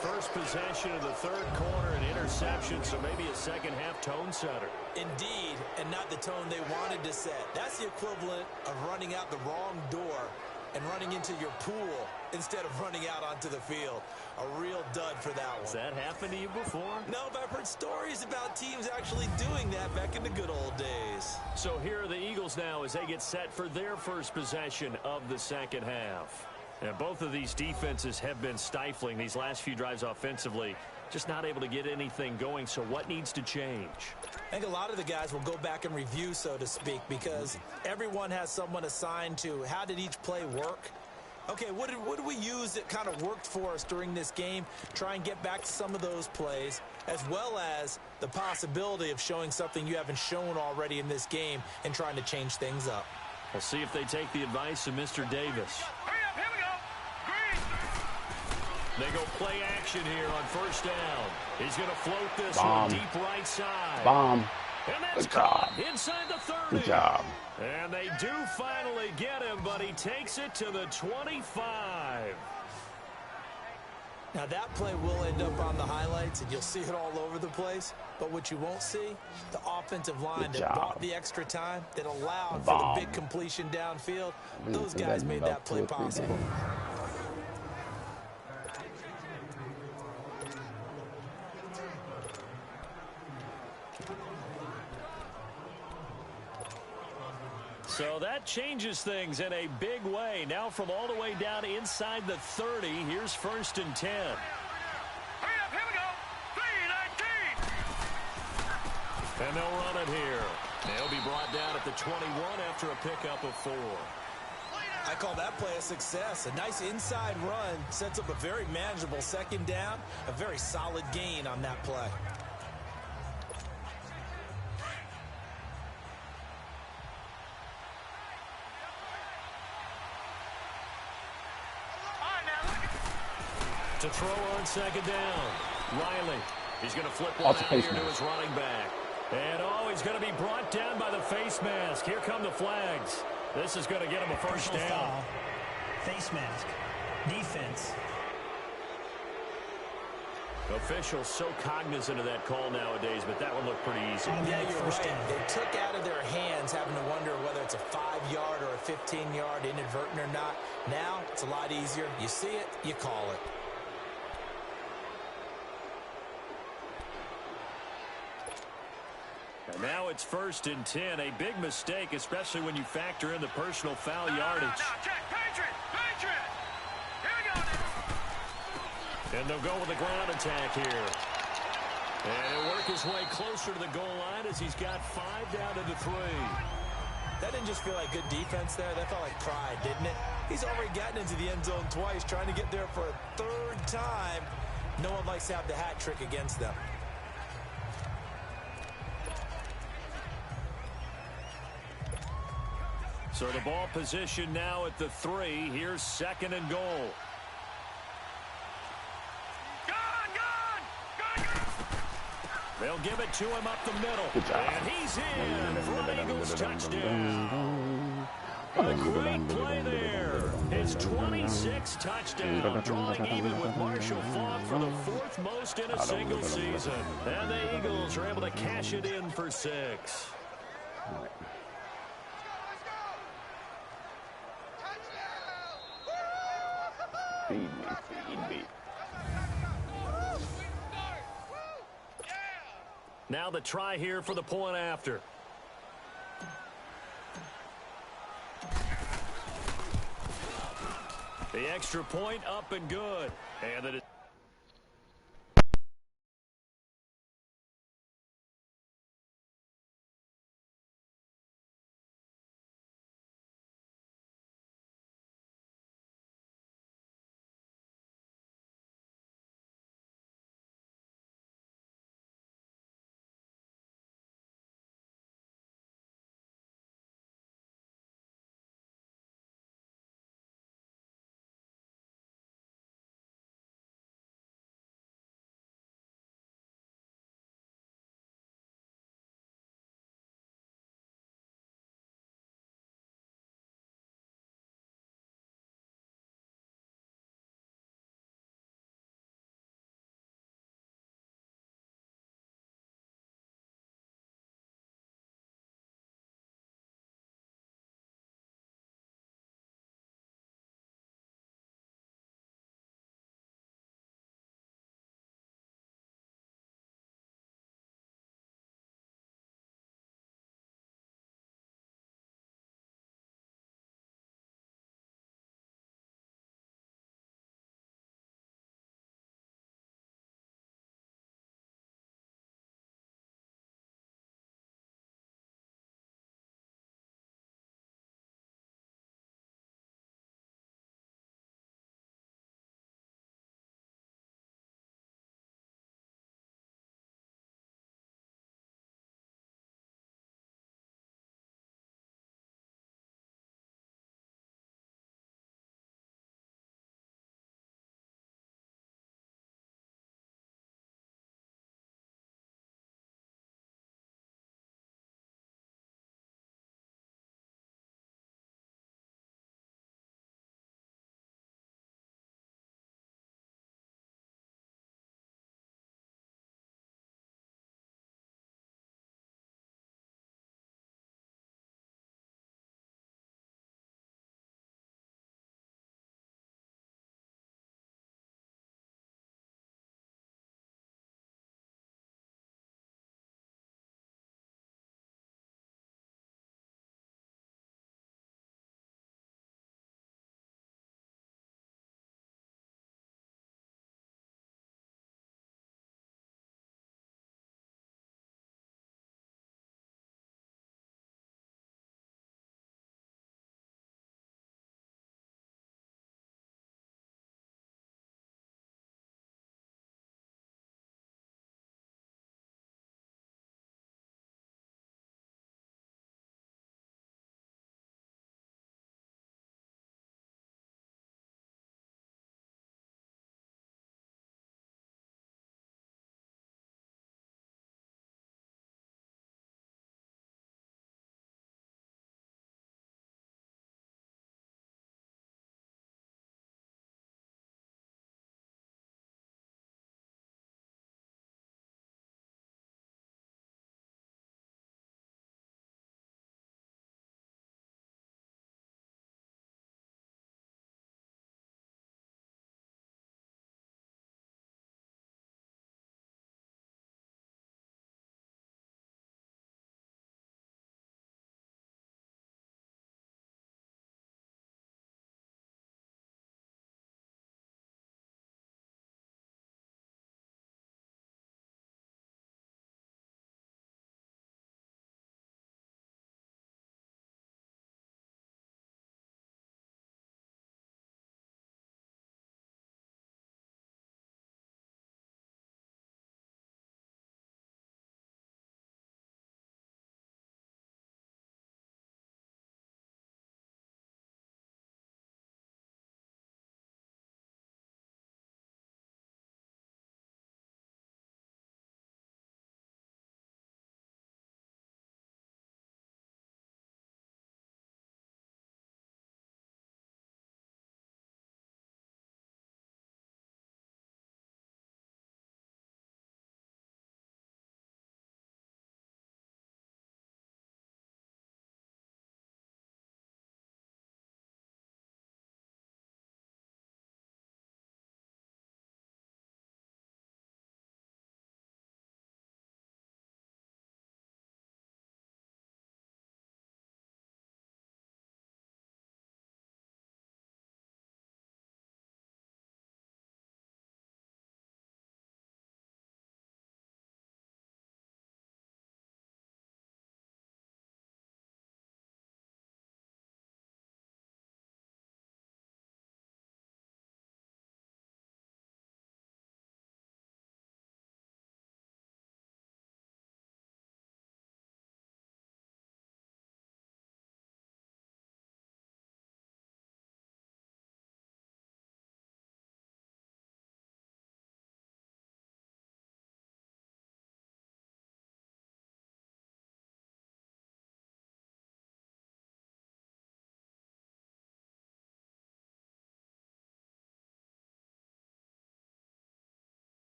First possession of the 3rd quarter, an interception, so maybe a second-half tone setter. Indeed, and not the tone they wanted to set. That's the equivalent of running out the wrong door and running into your pool instead of running out onto the field. A real dud for that one. Has that happened to you before? No, but I've heard stories about teams actually doing that back in the good old days. So here are the Eagles now as they get set for their first possession of the second half. And both of these defenses have been stifling these last few drives offensively. just not able to get anything going. So what needs to change? I think a lot of the guys will go back and review, so to speak, because everyone has someone assigned to how did each play work. Okay, what did we use that kind of worked for us during this game? Try and get back to some of those plays, as well as the possibility of showing something you haven't shown already in this game and trying to change things up. We'll see if they take the advice of Mr. Davis. Hurry up, here we go. Green. They go play action here on first down. He's going to float this Bomb. one deep right side. Bomb. And that's Good job. caught inside the 30. Good job. And they do finally get him, but he takes it to the 25. Now, that play will end up on the highlights, and you'll see it all over the place. But what you won't see, the offensive line Good that job. brought the extra time, that allowed Bomb. for the big completion downfield. Those We've guys done made about that play 2 or 3 possible. games. So that changes things in a big way. Now from all the way down inside the 30, here's first and 10. Hurry up, here we go. 3-19. And they'll run it here. They'll be brought down at the 21 after a pickup of 4. I call that play a success. A nice inside run sets up a very manageable second down, a very solid gain on that play. To throw on second down. Riley. He's going to flip one That's out a face here to mask. his running back. And, he's going to be brought down by the face mask. Here come the flags. This is going to get him a first Personal down. foul. Face mask. Defense. Officials so cognizant of that call nowadays, but that one looked pretty easy. Yeah, you're First right. down. They took out of their hands having to wonder whether it's a 5-yard or a 15-yard inadvertent or not. Now, it's a lot easier. You see it, you call it. And now it's first and 10. A big mistake, especially when you factor in the personal foul yardage. Now, check. Patriot. Patriot. Here we go now. And they'll go with the ground attack here. And he'll work his way closer to the goal line as he's got 5 down to the 3. That didn't just feel like good defense there. That felt like pride, didn't it? He's already gotten into the end zone twice, trying to get there for a 3rd time. No one likes to have the hat trick against them. So the ball position now at the 3. Here's second and goal. Gone. They'll give it to him up the middle. Good job. And he's in for an Eagles touchdown. A great play there. His 26th touchdown, drawing even with Marshall Faulk for the 4th most in a single season. And the Eagles are able to cash it in for 6. Feed me, feed me. Now the try here for the point after. The extra point up and good. And it is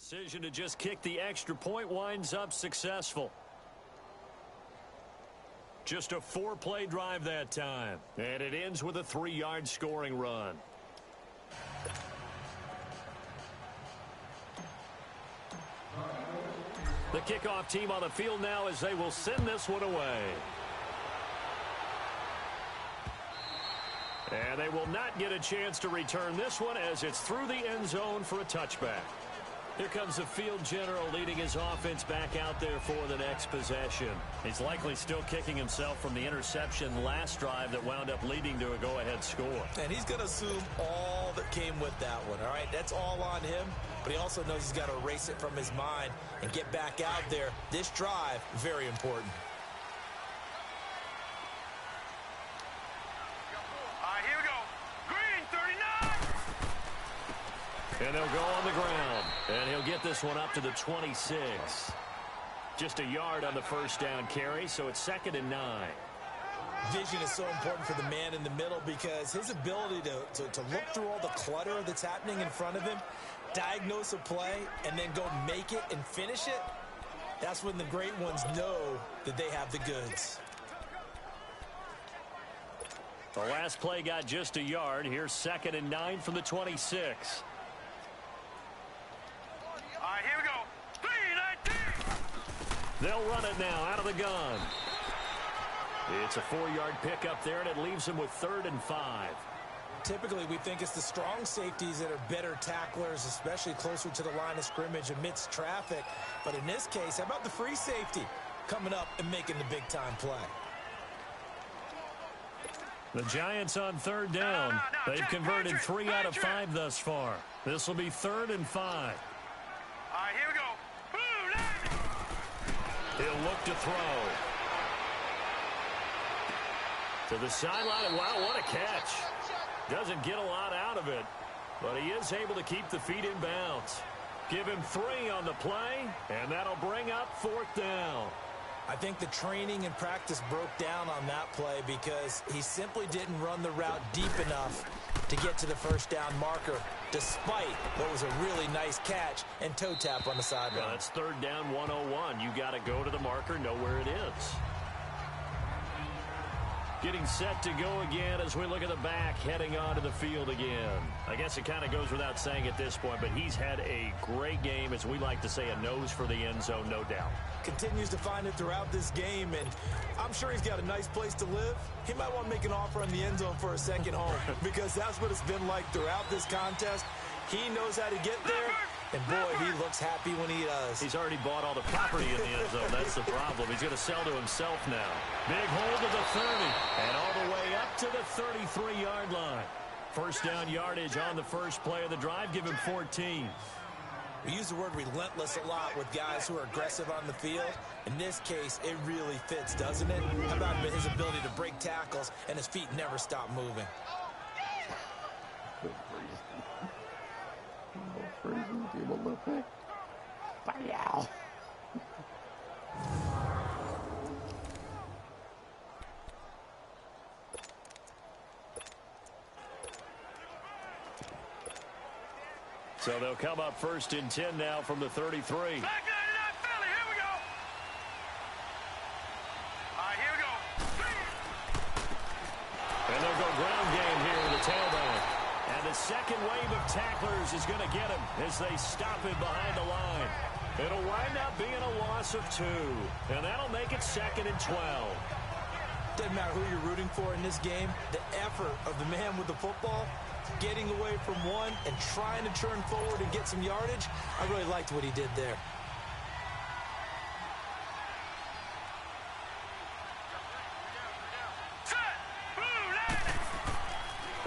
Decision to just kick the extra point winds up successful. Just a 4-play drive that time. And it ends with a 3-yard scoring run. The kickoff team on the field now as they will send this one away. And they will not get a chance to return this one as it's through the end zone for a touchback. Here comes the field general leading his offense back out there for the next possession. He's likely still kicking himself from the interception last drive that wound up leading to a go-ahead score. And he's going to assume all that came with that one, all right? That's all on him, but he also knows he's got to erase it from his mind and get back out there. This drive, very important. Here we go. Green 39. And they'll go on the ground. And he'll get this one up to the 26. Just a yard on the first down carry, so it's 2nd and 9. Vision is so important for the man in the middle because his ability to look through all the clutter that's happening in front of him, diagnose a play, and then go make it and finish it, that's when the great ones know that they have the goods. The last play got just a yard. Here's 2nd and 9 from the 26. Here we go. 3-19. They'll run it now out of the gun. It's a 4-yard pickup there, and it leaves them with 3rd and 5. Typically, we think it's the strong safeties that are better tacklers, especially closer to the line of scrimmage amidst traffic. But in this case, how about the free safety coming up and making the big-time play? The Giants on 3rd down. They've converted 3 out of 5 thus far. This will be 3rd and 5. Here we go. He'll look to throw. To the sideline, and wow, what a catch. Doesn't get a lot out of it, but he is able to keep the feet in bounds. Give him 3 on the play, and that'll bring up 4th down. I think the training and practice broke down on that play because he simply didn't run the route deep enough to get to the first down marker, despite what was a really nice catch and toe tap on the sideline. Well, that's 3rd down 101. You got to go to the marker, know where it is. Getting set to go again as we look at the back heading onto the field again. I guess it kind of goes without saying at this point, but he's had a great game, as we like to say, a nose for the end zone, no doubt. Continues to find it throughout this game, and I'm sure he's got a nice place to live. He might want to make an offer on the end zone for a second home because that's what it's been like throughout this contest. He knows how to get there, and boy, he looks happy when he does. He's already bought all the property in the end zone. That's the problem. He's going to sell to himself now. Big hold to the 30, and all the way up to the 33-yard line. First down yardage on the first play of the drive. Give him 14. We use the word relentless a lot with guys who are aggressive on the field. In this case, it really fits, doesn't it? How about his ability to break tackles and his feet never stop moving? So they'll come up 1st and 10 now from the 33. Back 99 Philly. Here we go. Here we go. And they'll go ground game here with the tailback. And the second wave of tacklers is going to get him as they stop him behind the line. It'll wind up being a loss of 2. And that'll make it 2nd and 12. Doesn't matter who you're rooting for in this game. The effort of the man with the football, getting away from one and trying to turn forward and get some yardage, I really liked what he did there.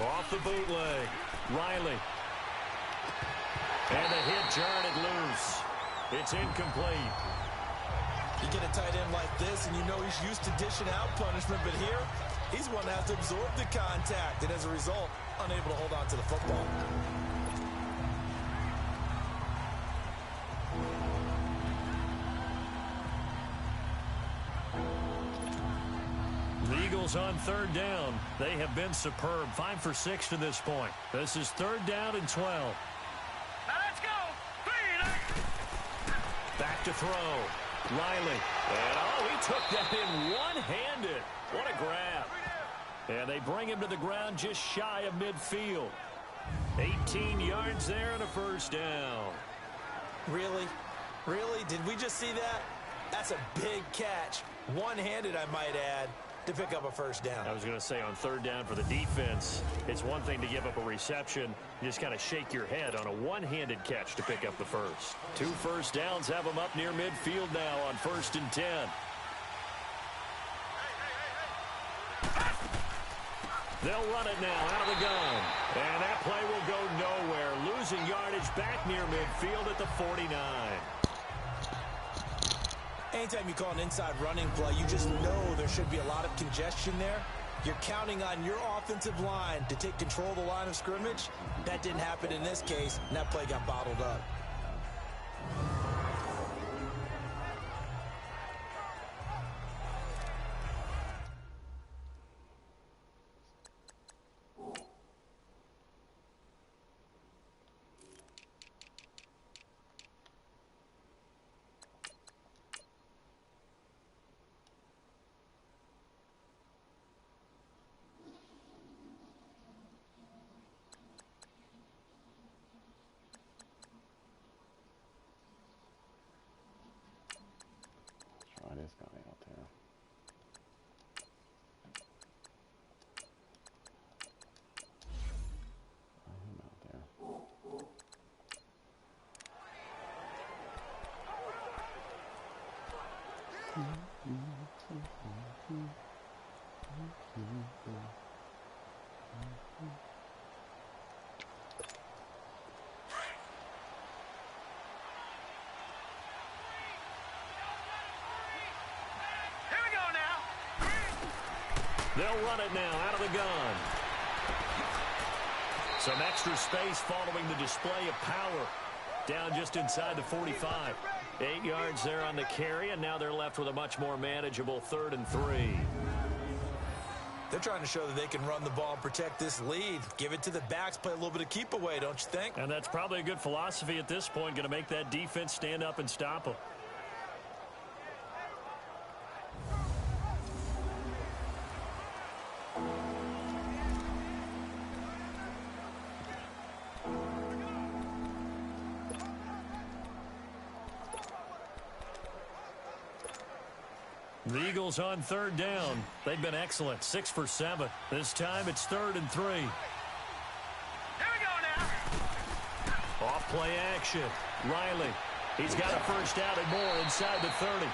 Off the bootleg, Riley. And the hit jarred it loose. It's incomplete. You get a tight end like this, and you know he's used to dishing out punishment, but here, he's one that has to absorb the contact, and as a result, unable to hold on to the football. The Eagles on 3rd down. They have been superb. 5 for 6 to this point. This is 3rd down and 12. Now let's go. 3-9. back to throw. Riley. And, he took that in one-handed. What a grab. And they bring him to the ground just shy of midfield. 18 yards there and a first down. Really? Really? Did we just see that? That's a big catch. One-handed, I might add, to pick up a first down. I was going to say on third down for the defense, it's one thing to give up a reception. You just kind of shake your head on a one-handed catch to pick up the first. 2 first downs have them up near midfield now on 1st and 10. They'll run it now out of the gun. And that play will go nowhere. Losing yardage back near midfield at the 49. Anytime you call an inside running play, you just know there should be a lot of congestion there. You're counting on your offensive line to take control of the line of scrimmage. That didn't happen in this case, and that play got bottled up. Try this guy out there. Try him out there. Here we go now. They'll run it now out of the gun. Some extra space following the display of power. Down just inside the 45. 8 yards there on the carry, and now they're left with a much more manageable 3rd and 3. They're trying to show that they can run the ball and protect this lead. Give it to the backs, play a little bit of keep away, don't you think? And that's probably a good philosophy at this point, going to make that defense stand up and stop them. The Eagles on 3rd down. They've been excellent, 6 for 7. This time it's 3rd and 3. Here we go now. Off play action. Riley. He's got a first down and more inside the 30.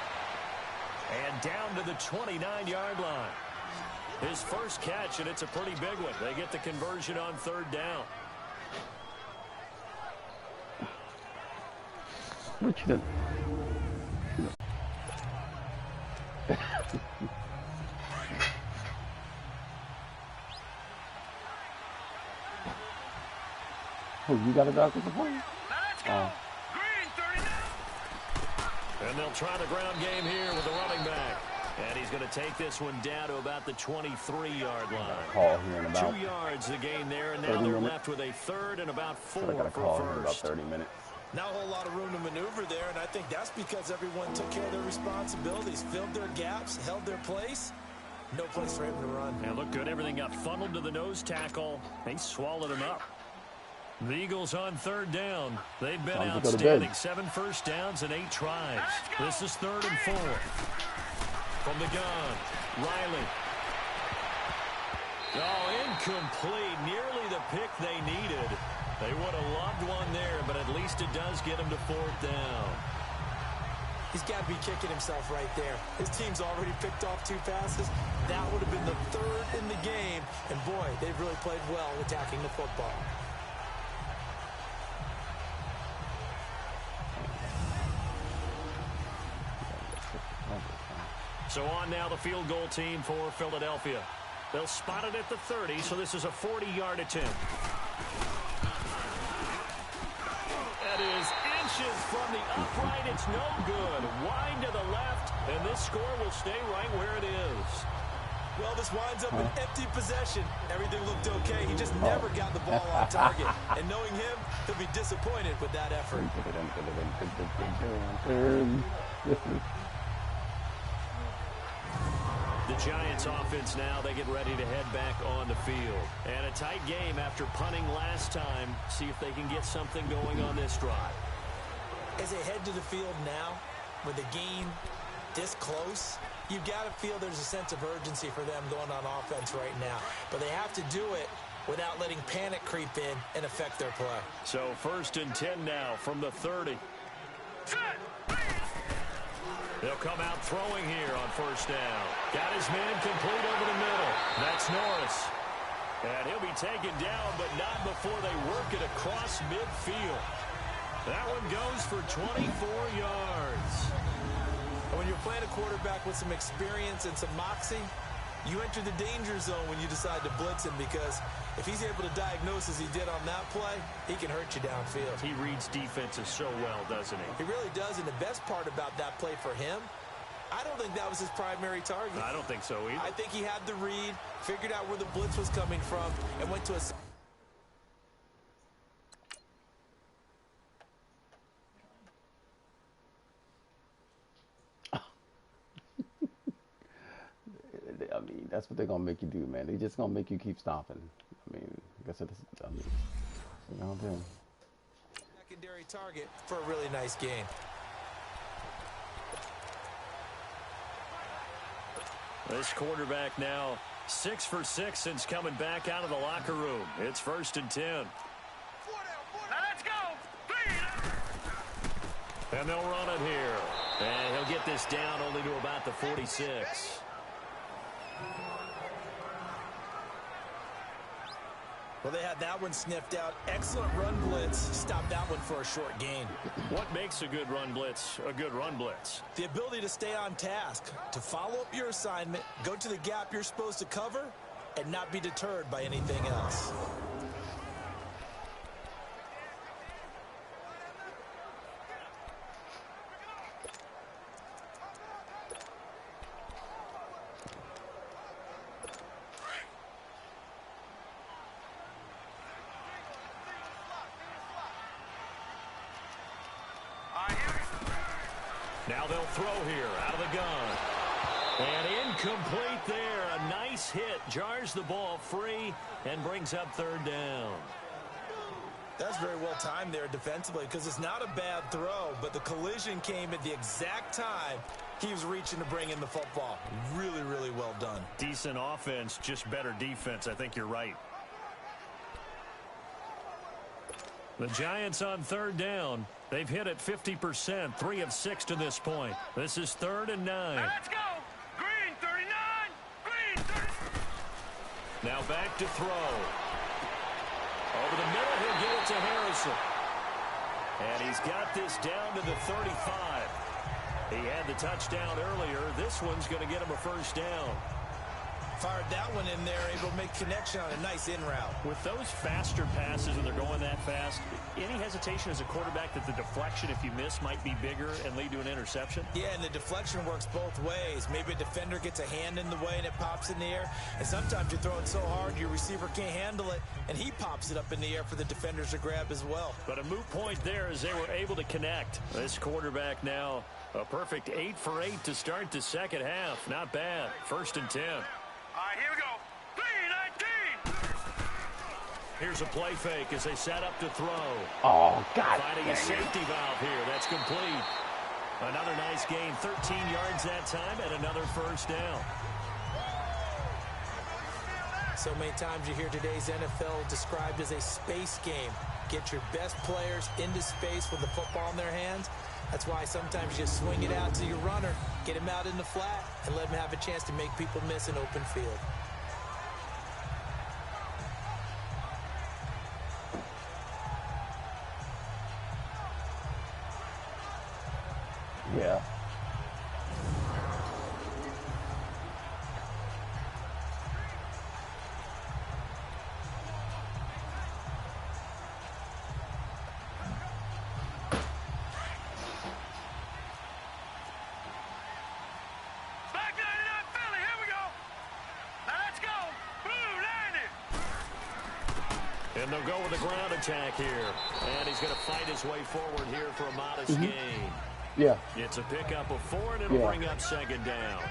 And down to the 29-yard line. His first catch, and it's a pretty big one. They get the conversion on 3rd down. What you done? Oh, you got a doctor's appointment? Let's go. Green 39. And they'll try the ground game here with the running back. And he's going to take this one down to about the 23-yard line. Call here in about 2 yards the gain there, and now they're left with a 3rd and about 4 I got a call for here in about first. 30 minutes. Not a whole lot of room to maneuver there, and I think that's because everyone took care of their responsibilities, filled their gaps, held their place. No place for him to run. And look good. Everything got funneled to the nose tackle. They swallowed him up. The Eagles on 3rd down. They've been Time to go to outstanding. bed. 7 first downs and 8 tries. This is 3rd and 4. From the gun, Riley. Oh, incomplete. Nearly the pick they needed. They would have loved one there, but at least it does get them to 4th down. He's got to be kicking himself right there. His team's already picked off 2 passes. That would have been the 3rd in the game. And, boy, they've really played well attacking the football. So on now the field goal team for Philadelphia. They'll spot it at the 30, so this is a 40-yard attempt. That is inches from the upright. It's no good. Wide to the left, and this score will stay right where it is. Well, this winds up an empty possession. Everything looked okay. He just never got the ball on target. And knowing him, he'll be disappointed with that effort. The Giants offense now, they get ready to head back on the field. And a tight game after punting last time. See if they can get something going on this drive. As they head to the field now, with the game this close, you've got to feel there's a sense of urgency for them going on offense right now. But they have to do it without letting panic creep in and affect their play. So 1st and 10 now from the 30. They'll come out throwing here on 1st down. Got his man complete over the middle. That's Norris. And he'll be taken down, but not before they work it across midfield. That one goes for 24 yards. When you're playing a quarterback with some experience and some moxie, you enter the danger zone when you decide to blitz him, because if he's able to diagnose as he did on that play, he can hurt you downfield. He reads defenses so well, doesn't he? He really does, and the best part about that play for him, I don't think that was his primary target. I don't think so either. I think he had the read, figured out where the blitz was coming from, and went to a... I mean, that's what they're gonna make you do, man. They're just gonna make you keep stopping. I mean, I guess it's, I mean, they're gonna do. Secondary target for a really nice game. This quarterback now 6 for 6 since coming back out of the locker room. It's 1st and 10. Now let's go. And they'll run it here. And he'll get this down only to about the 46. Well, they had that one sniffed out. Excellent run blitz. Stopped that one for a short gain. What makes a good run blitz a good run blitz? The ability to stay on task, to follow up your assignment, go to the gap you're supposed to cover, and not be deterred by anything else. Now they'll throw here out of the gun. And incomplete there. A nice hit. Jars the ball free and brings up 3rd down. That's very well timed there defensively, because it's not a bad throw, but the collision came at the exact time he was reaching to bring in the football. Really, really well done. Decent offense, just better defense. I think you're right. The Giants on 3rd down. They've hit it 50%, 3 of 6 to this point. This is 3rd and 9. Now let's go. Green 39. Green 30. Now back to throw. Over the middle, he'll get it to Harrison. And he's got this down to the 35. He had the touchdown earlier. This one's going to get him a 1st down. Fired that one in there, able to make connection on a nice in route. With those faster passes when they're going that fast, any hesitation as a quarterback that the deflection, if you miss, might be bigger and lead to an interception? Yeah, and the deflection works both ways. Maybe a defender gets a hand in the way and it pops in the air. And sometimes you're throwing so hard your receiver can't handle it, and he pops it up in the air for the defenders to grab as well. But a moot point there as they were able to connect. This quarterback now a perfect 8 for 8 to start the second half. Not bad. 1st and 10. All right, here we go. 3-19. Here's a play fake as they set up to throw. Oh, God. Finding a safety valve here. That's complete. Another nice gain. 13 yards that time and another 1st down. So many times you hear today's NFL described as a space game. Get your best players into space with the football in their hands. That's why sometimes you just swing it out to your runner, get him out in the flat, and let him have a chance to make people miss an open field. Yeah. Back 99 Philly. Here we go. And they'll go with the ground attack here. And he's going to fight his way forward here for a modest gain. Yeah. It's a pickup of 4, and it'll bring up second down.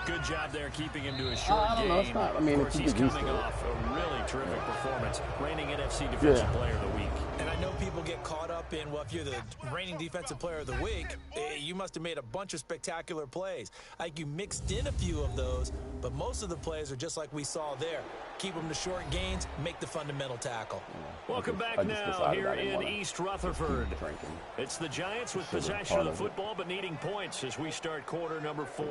Good job there keeping him to a short I don't know, it's gain. not, I mean, of course, if he's you get used coming to it. off a really terrific performance, reigning NFC Defensive Player of the Week. And I know people get caught up in, well, if you're the reigning defensive player of the week, you must have made a bunch of spectacular plays. Like you mixed in a few of those, but most of the plays are just like we saw there. Keep them to short gains, make the fundamental tackle. Welcome back now here in East Rutherford. It's the Giants with possession of the football, but needing points as we start quarter number 4.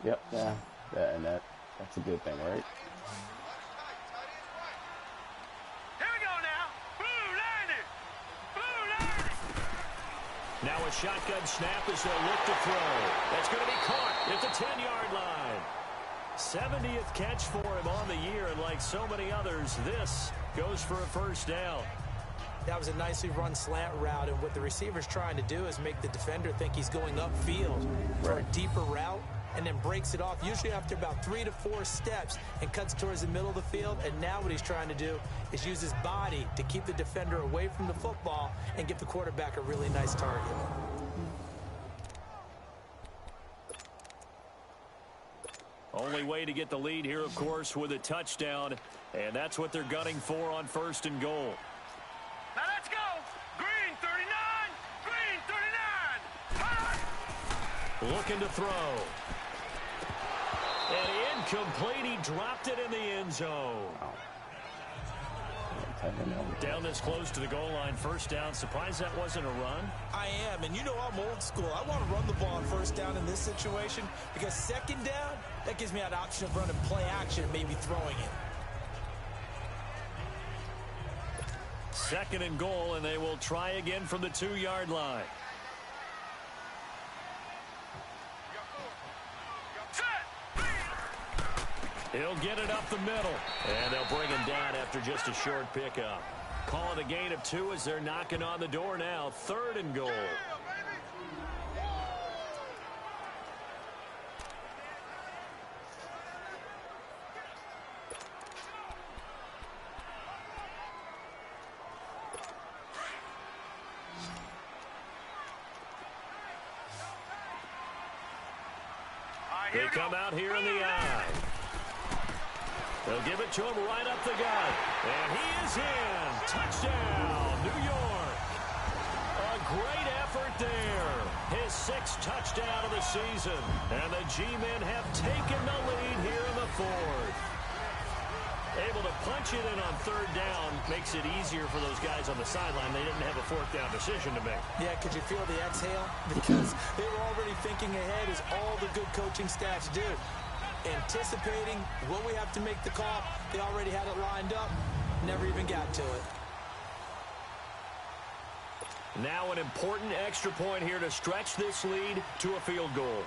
Yep, and that's a good thing, right? Here we go now. Blue landed. Blue landed. Now a shotgun snap as they'll look to throw. That's going to be caught at the 10-yard line. 70th catch for him on the year, and like so many others, this goes for a first down. That was a nicely run slant route, and what the receiver's trying to do is make the defender think he's going upfield for a deeper route, and then breaks it off, usually after about 3 to 4 steps, and cuts towards the middle of the field. And now what he's trying to do is use his body to keep the defender away from the football and give the quarterback a really nice target. Only way to get the lead here, of course, with a touchdown, and that's what they're gunning for on 1st and goal. Now let's go. Green 39. Green 39. High. Looking to throw. And incomplete. He dropped it in the end zone. Down this close to the goal line, first down. Surprised that wasn't a run? I am, and you know I'm old school. I want to run the ball on first down in this situation because second down, that gives me that option of running play action and maybe throwing it. 2nd and goal, and they will try again from the 2-yard line. He'll get it up the middle, and they'll bring him down after just a short pickup. Call it a gain of 2 as they're knocking on the door now. 3rd and goal. They come out here in the eye. They'll give it to him right up the gut. And he is in. Touchdown, New York. A great effort there. His 6th touchdown of the season. And the G-men have taken the lead here in the 4th. Able to punch it in on 3rd down makes it easier for those guys on the sideline. They didn't have a 4th down decision to make. Yeah, could you feel the exhale? Because they were already thinking ahead, as all the good coaching staffs do. Anticipating, will we have to make the call? They already had it lined up. Never even got to it. Now an important extra point here to stretch this lead to a field goal.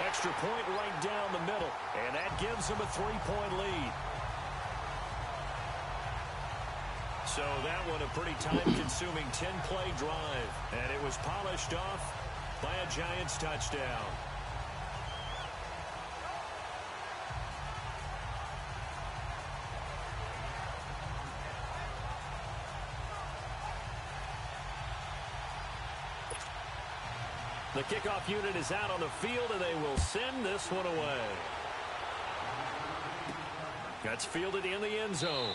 Extra point right down the middle, and that gives them a 3-point lead. So that one a pretty time-consuming 10-play drive, and it was polished off by a Giants touchdown. The kickoff unit is out on the field, and they will send this one away. That's fielded in the end zone.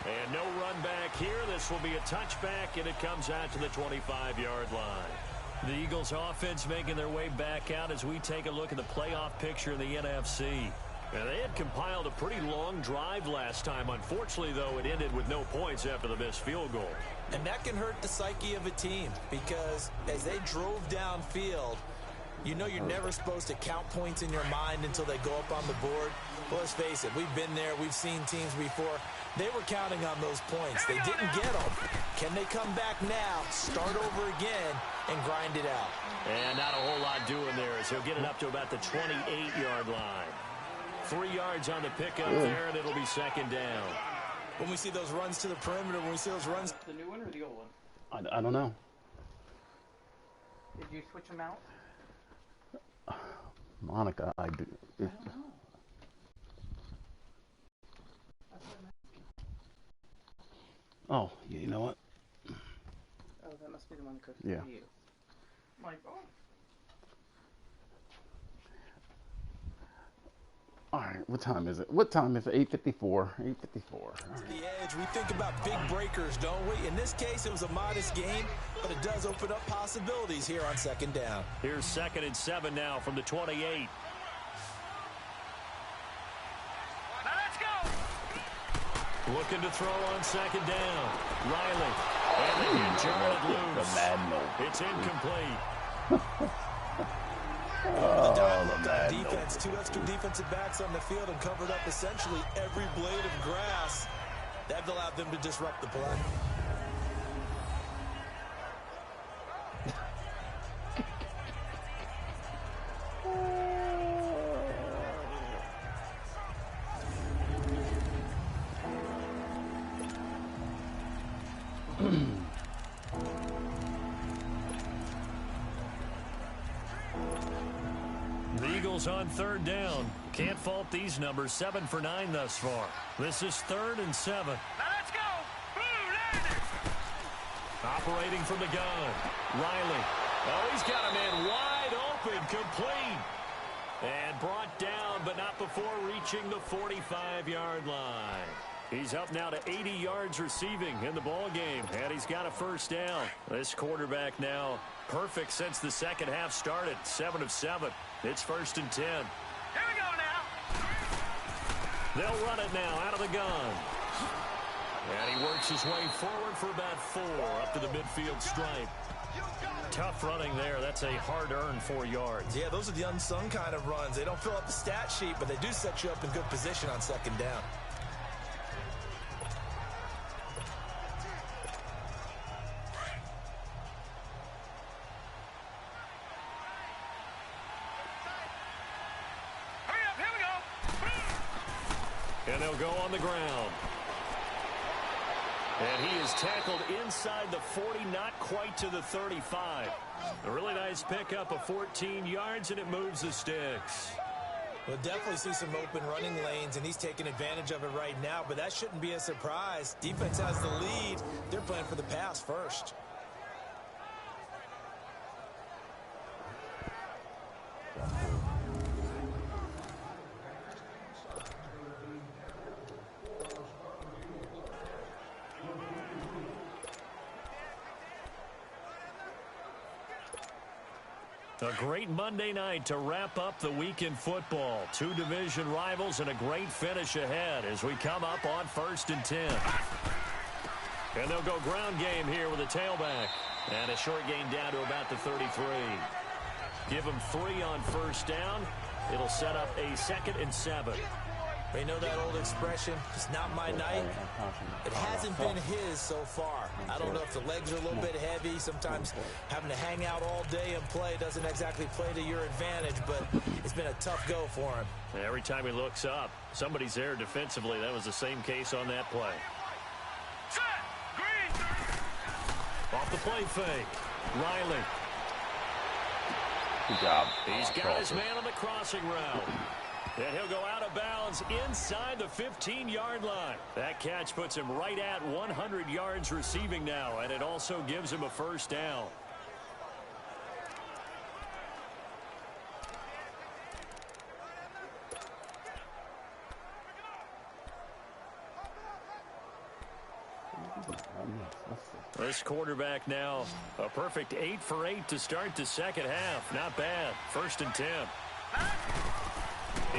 And no run back here. This will be a touchback, and it comes out to the 25-yard line. The Eagles offense making their way back out as we take a look at the playoff picture in the NFC. And they had compiled a pretty long drive last time. Unfortunately, though, it ended with no points after the missed field goal. And that can hurt the psyche of a team because as they drove downfield, you know you're never supposed to count points in your mind until they go up on the board. Well, let's face it, we've been there. We've seen teams before. They were counting on those points. They didn't get them. Can they come back now, start over again, and grind it out? And not a whole lot doing there as he'll get it up to about the 28-yard line. 3 yards on the pickup there, and it'll be second down. When we see those runs to the perimeter, when we see those runs... The new one or the old one? I don't know. Did you switch them out? Monica, I do. I don't know. That's what I'm asking. Oh, you know what? Oh, that must be the one that cooks Yeah. for you. I'm like, oh. All right, what time is it? What time is it? 8:54. 8:54. The edge, we think about big breakers, don't we? In this case, it was a modest game, but it does open up possibilities here on second down. Here's 2nd and 7 now from the 28. Now let's go. Looking to throw on 2nd down. Riley. And they get Jarrett loose. The Madden. It's incomplete. On defense, 2 extra defensive backs on the field and covered up essentially every blade of grass. That allowed them to disrupt the play. The Eagles on 3rd down. Can't fault these numbers. 7 for 9 thus far. This is 3rd and 7. Now let's go. Blue landed. Operating from the gun. Riley. Oh, he's got a man wide open. Complete. And brought down, but not before reaching the 45-yard line. He's up now to 80 yards receiving in the ball game, and he's got a 1st down. This quarterback now perfect since the second half started. 7 of 7. It's 1st and 10. Here we go now. They'll run it now out of the gun. And he works his way forward for about 4 up to the midfield stripe. Tough running there. That's a hard-earned 4 yards. Yeah, those are the unsung kind of runs. They don't fill up the stat sheet, but they do set you up in good position on second down. Hurry up. Here we go. And they'll go on the ground. And he is tackled inside the 40, not quite to the 35. A really nice pickup of 14 yards, and it moves the sticks. We'll definitely see some open running lanes, and he's taking advantage of it right now, but that shouldn't be a surprise. Defense has the lead. They're playing for the pass first. A great Monday night to wrap up the week in football. 2 division rivals and a great finish ahead as we come up on 1st and 10. And they'll go ground game here with a tailback. And a short gain down to about the 33. Give them 3 on 1st down. It'll set up a 2nd and 7. They know that old expression, it's not my night. It hasn't been his so far. I don't know if the legs are a little bit heavy. Sometimes having to hang out all day and play doesn't exactly play to your advantage, but it's been a tough go for him. Every time he looks up, somebody's there defensively. That was the same case on that play. Set. Green. Off the play fake. Riley. Good job. He's got his man on the crossing route. And he'll go out of bounds inside the 15-yard line. That catch puts him right at 100 yards receiving now, and it also gives him a 1st down. This quarterback now a perfect 8 for 8 to start the second half. Not bad. 1st and 10.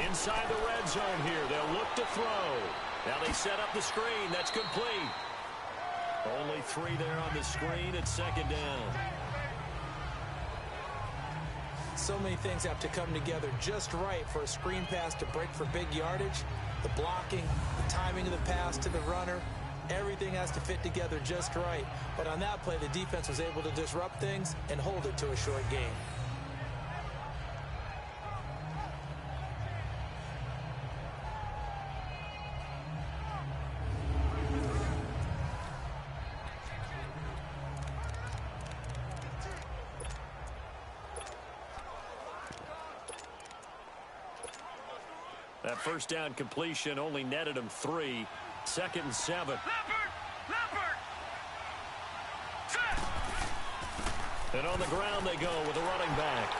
Inside the red zone here. They'll look to throw. Now they set up the screen. That's complete. Only 3 there on the screen at 2nd down. So many things have to come together just right for a screen pass to break for big yardage. The blocking, the timing of the pass to the runner, everything has to fit together just right. But on that play, the defense was able to disrupt things and hold it to a short gain. That first down completion only netted him 3. 2nd and 7. Leopard! Set! And on the ground they go with a running back.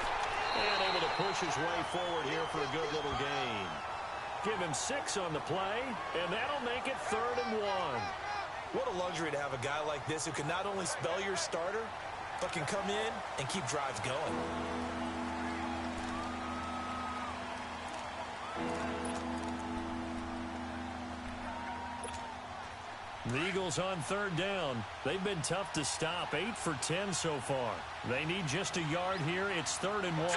And able to push his way forward here for a good little gain. Give him 6 on the play, and that'll make it 3rd and 1. What a luxury to have a guy like this who can not only spell your starter, but can come in and keep drives going. The Eagles on 3rd down. They've been tough to stop. 8 for 10 so far. They need just a yard here. It's 3rd and 1.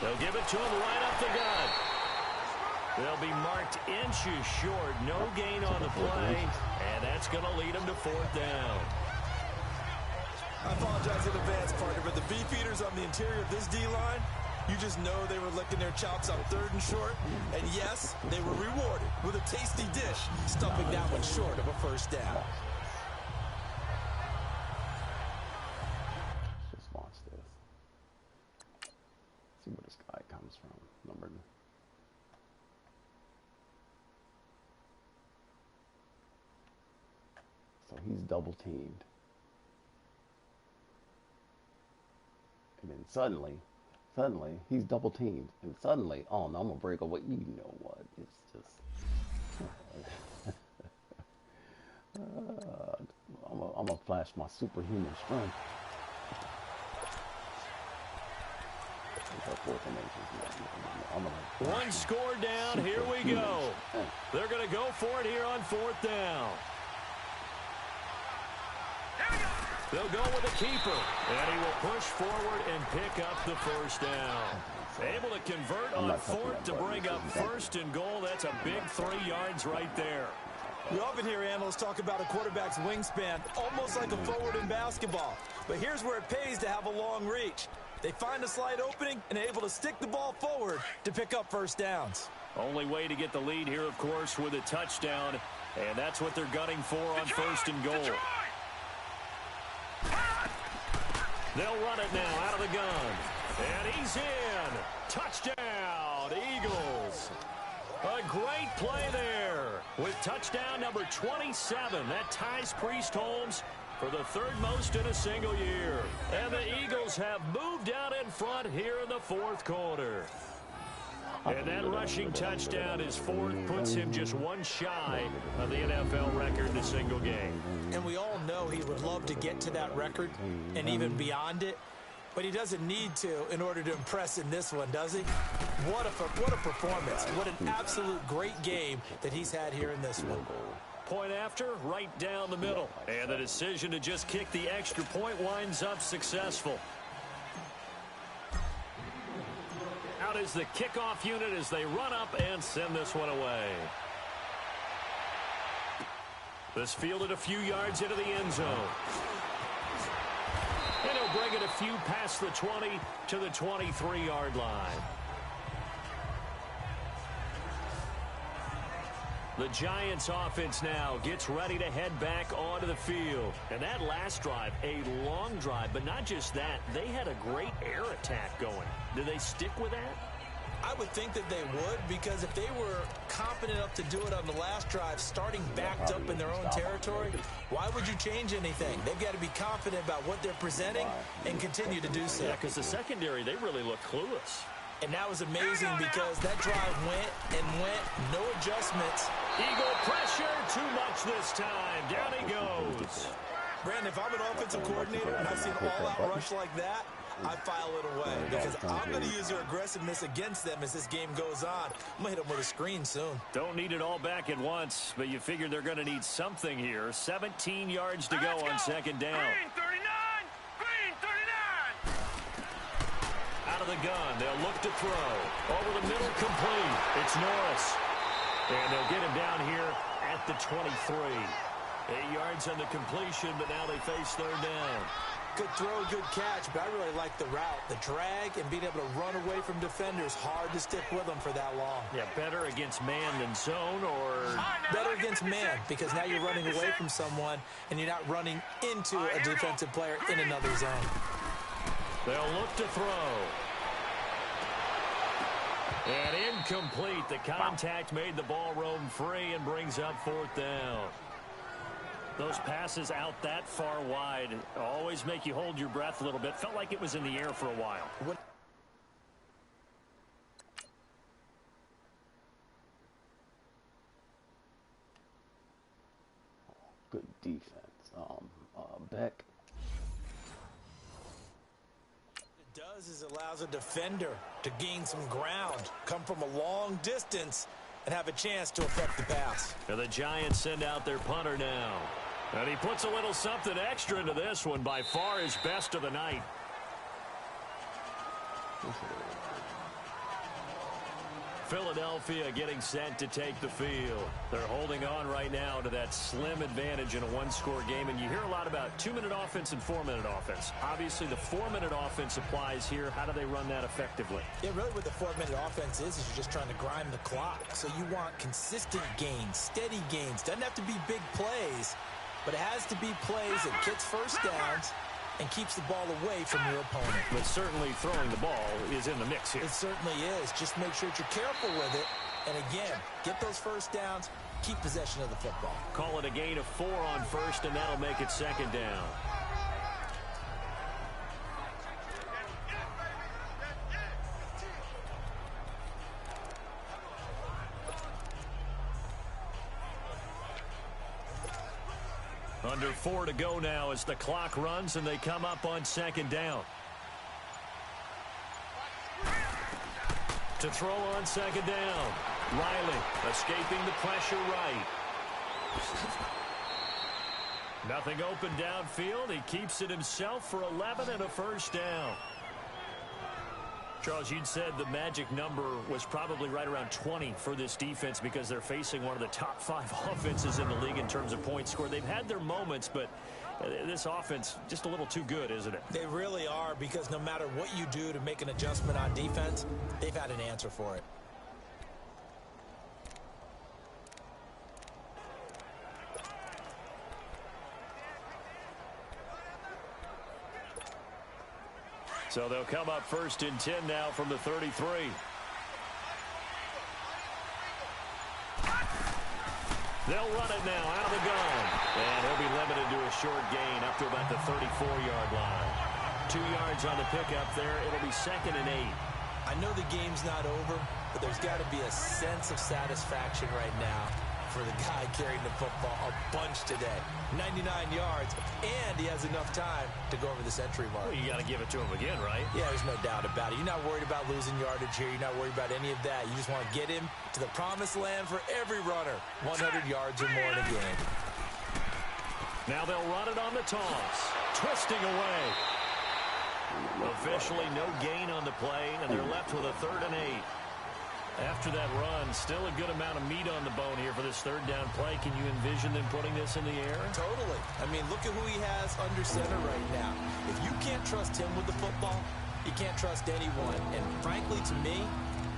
They'll give it to him right up the gut. They'll be marked inches short. No gain on the play. And that's going to lead them to 4th down. I apologize in advance, partner, but the beefeaters on the interior of this D-line, you just know they were licking their chops on 3rd and short. And yes, they were rewarded with a tasty dish, stuffing that one short of a 1st down. Just watch this. See where this guy comes from. So he's double teamed. And then suddenly he's double teamed. And suddenly, oh no, I'm gonna break away. You know what? It's just I'm gonna flash my superhuman strength. One score down. Here we go. They're gonna go for it here on 4th down. They'll go with a keeper, and he will push forward and pick up the 1st down. Able to convert on 4th to bring up 1st and goal. That's a big 3 yards right there. We often hear analysts talk about a quarterback's wingspan, almost like a forward in basketball. But here's where it pays to have a long reach. They find a slight opening and are able to stick the ball forward to pick up 1st downs. Only way to get the lead here, of course, with a touchdown, and that's what they're gunning for on 1st and goal. They'll run it now out of the gun. And he's in. Touchdown, Eagles. A great play there with touchdown number 27. That ties Priest Holmes for the 3rd most in a single year. And the Eagles have moved out in front here in the 4th quarter. And that rushing touchdown, his 4th, puts him just 1 shy of the NFL record in a single game. And we all know he would love to get to that record and even beyond it. But he doesn't need to in order to impress in this one, does he? What a performance. What an absolute great game that he's had here in this one. Point after, right down the middle. And the decision to just kick the extra point winds up successful. Out is the kickoff unit as they run up and send this one away. This fielded a few yards into the end zone. And he'll bring it a few past the 20 to the 23-yard line. The Giants offense now gets ready to head back onto the field. And that last drive, a long drive, but not just that, they had a great air attack going. Do they stick with that? I would think that they would, because if they were confident enough to do it on the last drive, starting backed up in their own territory, why would you change anything? They've got to be confident about what they're presenting and continue to do so. Yeah, because the secondary, they really look clueless. And that was amazing because that drive went and went, no adjustments. Eagle pressure, too much this time. Down he goes. Brandon, if I'm an offensive coordinator and I see an all-out rush like that, I file it away because I'm going to use their aggressiveness against them as this game goes on. I'm going to hit them with a screen soon. Don't need it all back at once, but you figure they're going to need something here. 17 yards to go on 2nd down. Green 39! Green 39! Out of the gun, they'll look to throw. Over the middle, complete. It's Norris. And they'll get him down here at the 23. 8 yards on the completion, but now they face 3rd down. Good throw, good catch, but I really like the route. The drag and being able to run away from defenders, hard to stick with them for that long. Yeah, better against man than zone, or better against man, because now you're running away from someone and you're not running into a defensive player in another zone. They'll look to throw. And incomplete. The contact made the ball roam free and brings up 4th down. Those passes out that far wide always make you hold your breath a little bit. Felt like it was in the air for a while. Good defense. Beck. It does is allows a defender to gain some ground, come from a long distance, and have a chance to affect the pass. And the Giants send out their punter now. And he puts a little something extra into this one, by far his best of the night. Philadelphia getting set to take the field. They're holding on right now to that slim advantage in a one-score game. And you hear a lot about 2-minute offense and 4-minute offense. Obviously, the 4-minute offense applies here. How do they run that effectively? Yeah, really what the 4-minute offense is you're just trying to grind the clock. So you want consistent gains, steady gains. Doesn't have to be big plays, but it has to be plays that gets first downs and keeps the ball away from your opponent. But certainly throwing the ball is in the mix here. It certainly is. Just make sure that you're careful with it. And again, get those first downs, keep possession of the football. Call it a gain of 4 on first, and that'll make it 2nd down. Under 4 to go now as the clock runs and they come up on 2nd down. To throw on 2nd down. Riley escaping the pressure right. Nothing open downfield. He keeps it himself for 11 and a first down. Charles, you'd said the magic number was probably right around 20 for this defense because they're facing one of the top 5 offenses in the league in terms of points scored. They've had their moments, but this offense just a little too good, isn't it? They really are, because no matter what you do to make an adjustment on defense, they've had an answer for it. So they'll come up 1st and 10 now from the 33. They'll run it now out of the gun. And he'll be limited to a short gain up to about the 34-yard line. 2 yards on the pickup there. It'll be 2nd and 8. I know the game's not over, but there's got to be a sense of satisfaction right now for the guy carrying the football a bunch today. 99 yards, and he has enough time to go over the century mark. Well, you got to give it to him again, right? Yeah, there's no doubt about it. You're not worried about losing yardage here. You're not worried about any of that. You just want to get him to the promised land for every runner. 100 yards or more in a game. Now they'll run it on the toss. Twisting away. Officially no gain on the play, and they're left with a 3rd and 8. After that run, still a good amount of meat on the bone here for this 3rd down play. Can you envision them putting this in the air? Totally. I mean, look at who he has under center right now. If you can't trust him with the football, you can't trust anyone. And frankly, to me,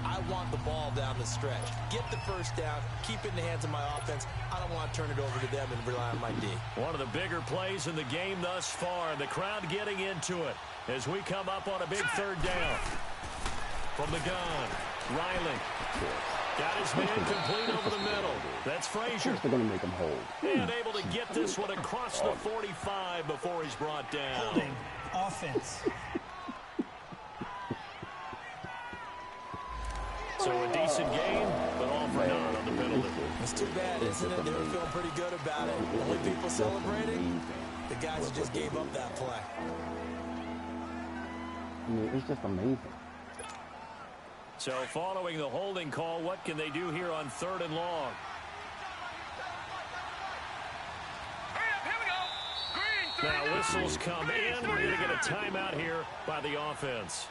I want the ball down the stretch. Get the first down, keep it in the hands of my offense. I don't want to turn it over to them and rely on my D. One of the bigger plays in the game thus far. The crowd getting into it as we come up on a big 3rd down. From the gun, Riley got his man complete over the middle. That's Frazier. They're going to make him hold. And able to get this one across the 45 before he's brought down. Holding. Offense. So a decent game, but all for naught on the penalty. It's too bad, isn't it? They were feeling pretty good about it. Only people celebrating, the guys who just gave up that play. I mean, it's just amazing. So following the holding call, what can they do here on 3rd and long? Now whistles come in. We're going to get a timeout here by the offense.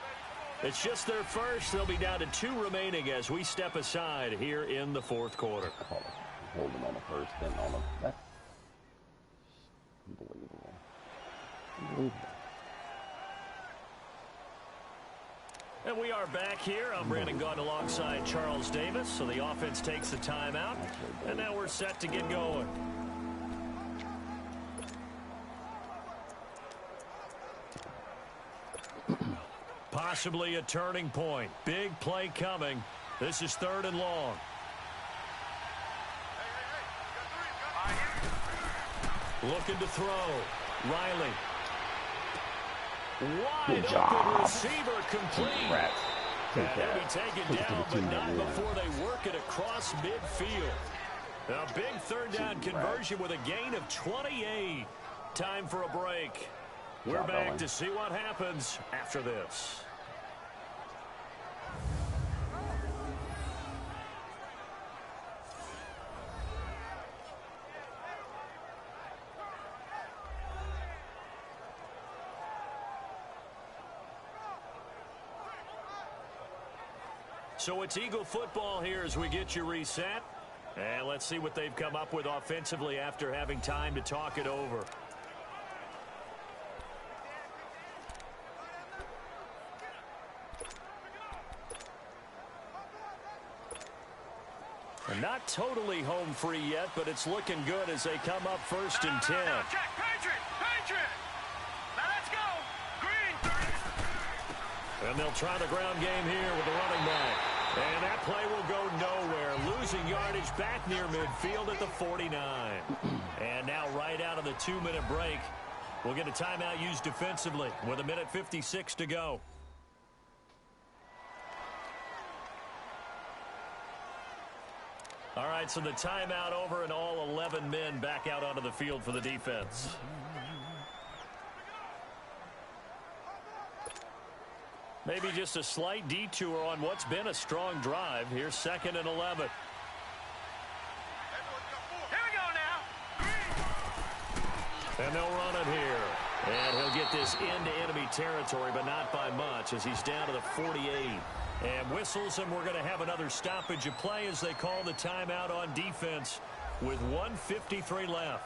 It's just their first. They'll be down to 2 remaining as we step aside here in the 4th quarter. Holding on the first, then on the... That's unbelievable. Unbelievable. And we are back here. I'm Brandon Gaudin alongside Charles Davis. So the offense takes the timeout. And now we're set to get going. Possibly a turning point. Big play coming. This is 3rd and long. Looking to throw. Riley. Wide open receiver complete. And he'll be taken down, but not before they work it across midfield. A big 3rd down conversion with a gain of 28. Time for a break. We're back to see what happens after this. So it's Eagle football here as we get you reset. And let's see what they've come up with offensively after having time to talk it over. Not totally home free yet, but it's looking good as they come up 1st and 10. Check, Patriot! Now let's go! Green, 30. And they'll try the ground game here with the running back. And that play will go nowhere. Losing yardage back near midfield at the 49. And now right out of the 2-minute break, we'll get a timeout used defensively with 1:56 to go. All right, so the timeout over and all 11 men back out onto the field for the defense. Maybe just a slight detour on what's been a strong drive. Here's 2nd and 11. Here we go now. And they'll run it here. And he'll get this into enemy territory, but not by much as he's down to the 48. And whistles, and we're going to have another stoppage of play as they call the timeout on defense with 1:53 left.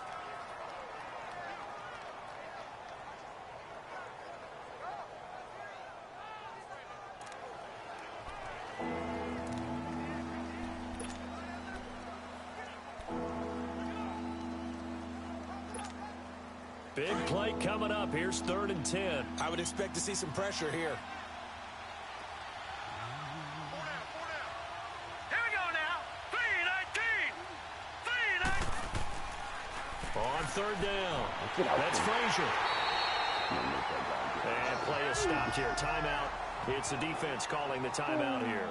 Big play coming up. Here's 3rd and 10. I would expect to see some pressure here. Here we go now. 3-19. On 3rd down. That's Frazier. And play is stopped here. Timeout. It's the defense calling the timeout here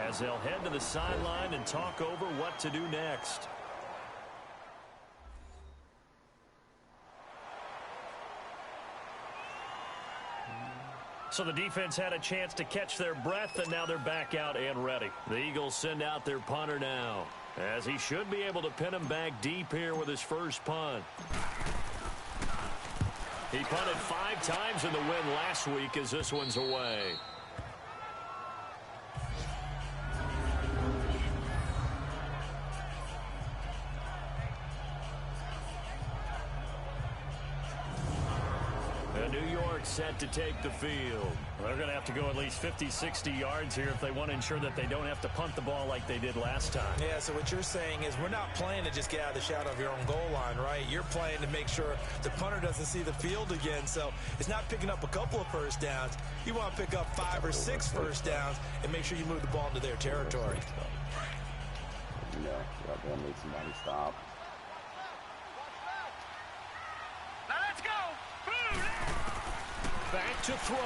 as they'll head to the sideline and talk over what to do next. So the defense had a chance to catch their breath, and now they're back out and ready. The Eagles send out their punter now, as he should be able to pin him back deep here with his first punt. He punted 5 times in the win last week as this one's away. New York set to take the field. They're going to have to go at least 50, 60 yards here if they want to ensure that they don't have to punt the ball like they did last time. Yeah, so what you're saying is we're not playing to just get out of the shadow of your own goal line, right? You're playing to make sure the punter doesn't see the field again. So it's not picking up a couple of first downs. You want to pick up 5 or 6 first downs and make sure you move the ball into their territory. Yeah, that makes somebody stop. Now let's go. Boom. Back to throw.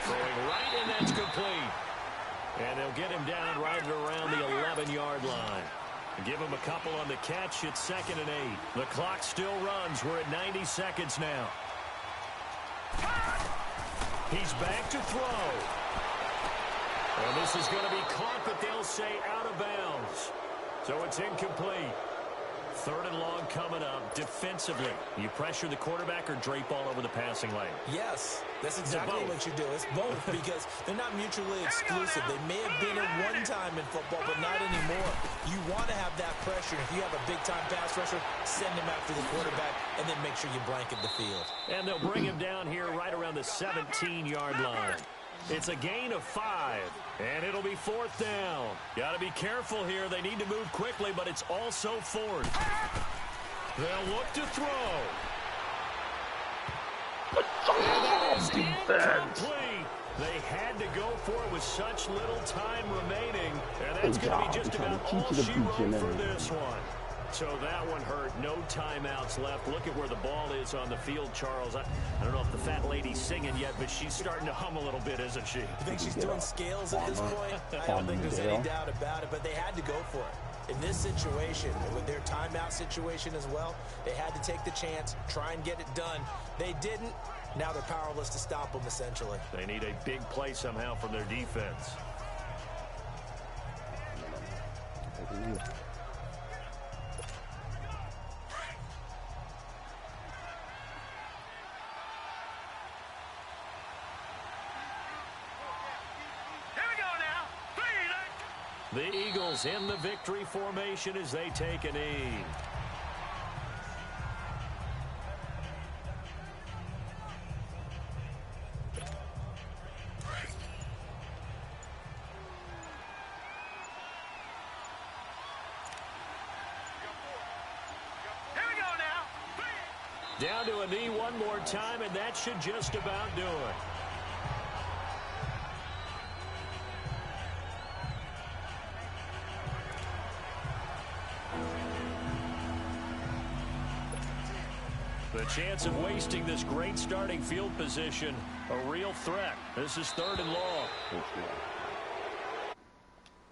Throwing right, and that's complete. And they'll get him down right around the 11-yard line. Give him a couple on the catch. It's 2nd and 8. The clock still runs. We're at 90 seconds now. He's back to throw. And this is going to be caught, but they'll say out of bounds. So it's incomplete. 3rd and long coming up. Defensively, you pressure the quarterback or drape all over the passing lane? Yes, that's exactly what you do. It's both because they're not mutually exclusive. They may have been at one time in football, but not anymore. You want to have that pressure. If you have a big-time pass rusher, send him after the quarterback, and then make sure you blanket the field. And they'll bring him down here right around the 17-yard line. It's a gain of 5, and it'll be 4th down. Got to be careful here. They need to move quickly, but it's also 4th. They'll look to throw. And that is incomplete. They had to go for it with such little time remaining, and that's going to be just about all she wrote for this one. So that one hurt. No timeouts left. Look at where the ball is on the field, Charles. I don't know if the fat lady's singing yet, but she's starting to hum a little bit, isn't she? You think she's doing scales at this point? I don't think there's any doubt about it, but they had to go for it. In this situation, with their timeout situation as well, they had to take the chance, try and get it done. They didn't. Now they're powerless to stop them, essentially. They need a big play somehow from their defense. The Eagles in the victory formation as they take a knee. Down to a knee one more time, and that should just about do it. The chance of wasting this great starting field position, a real threat. This is 3rd and long.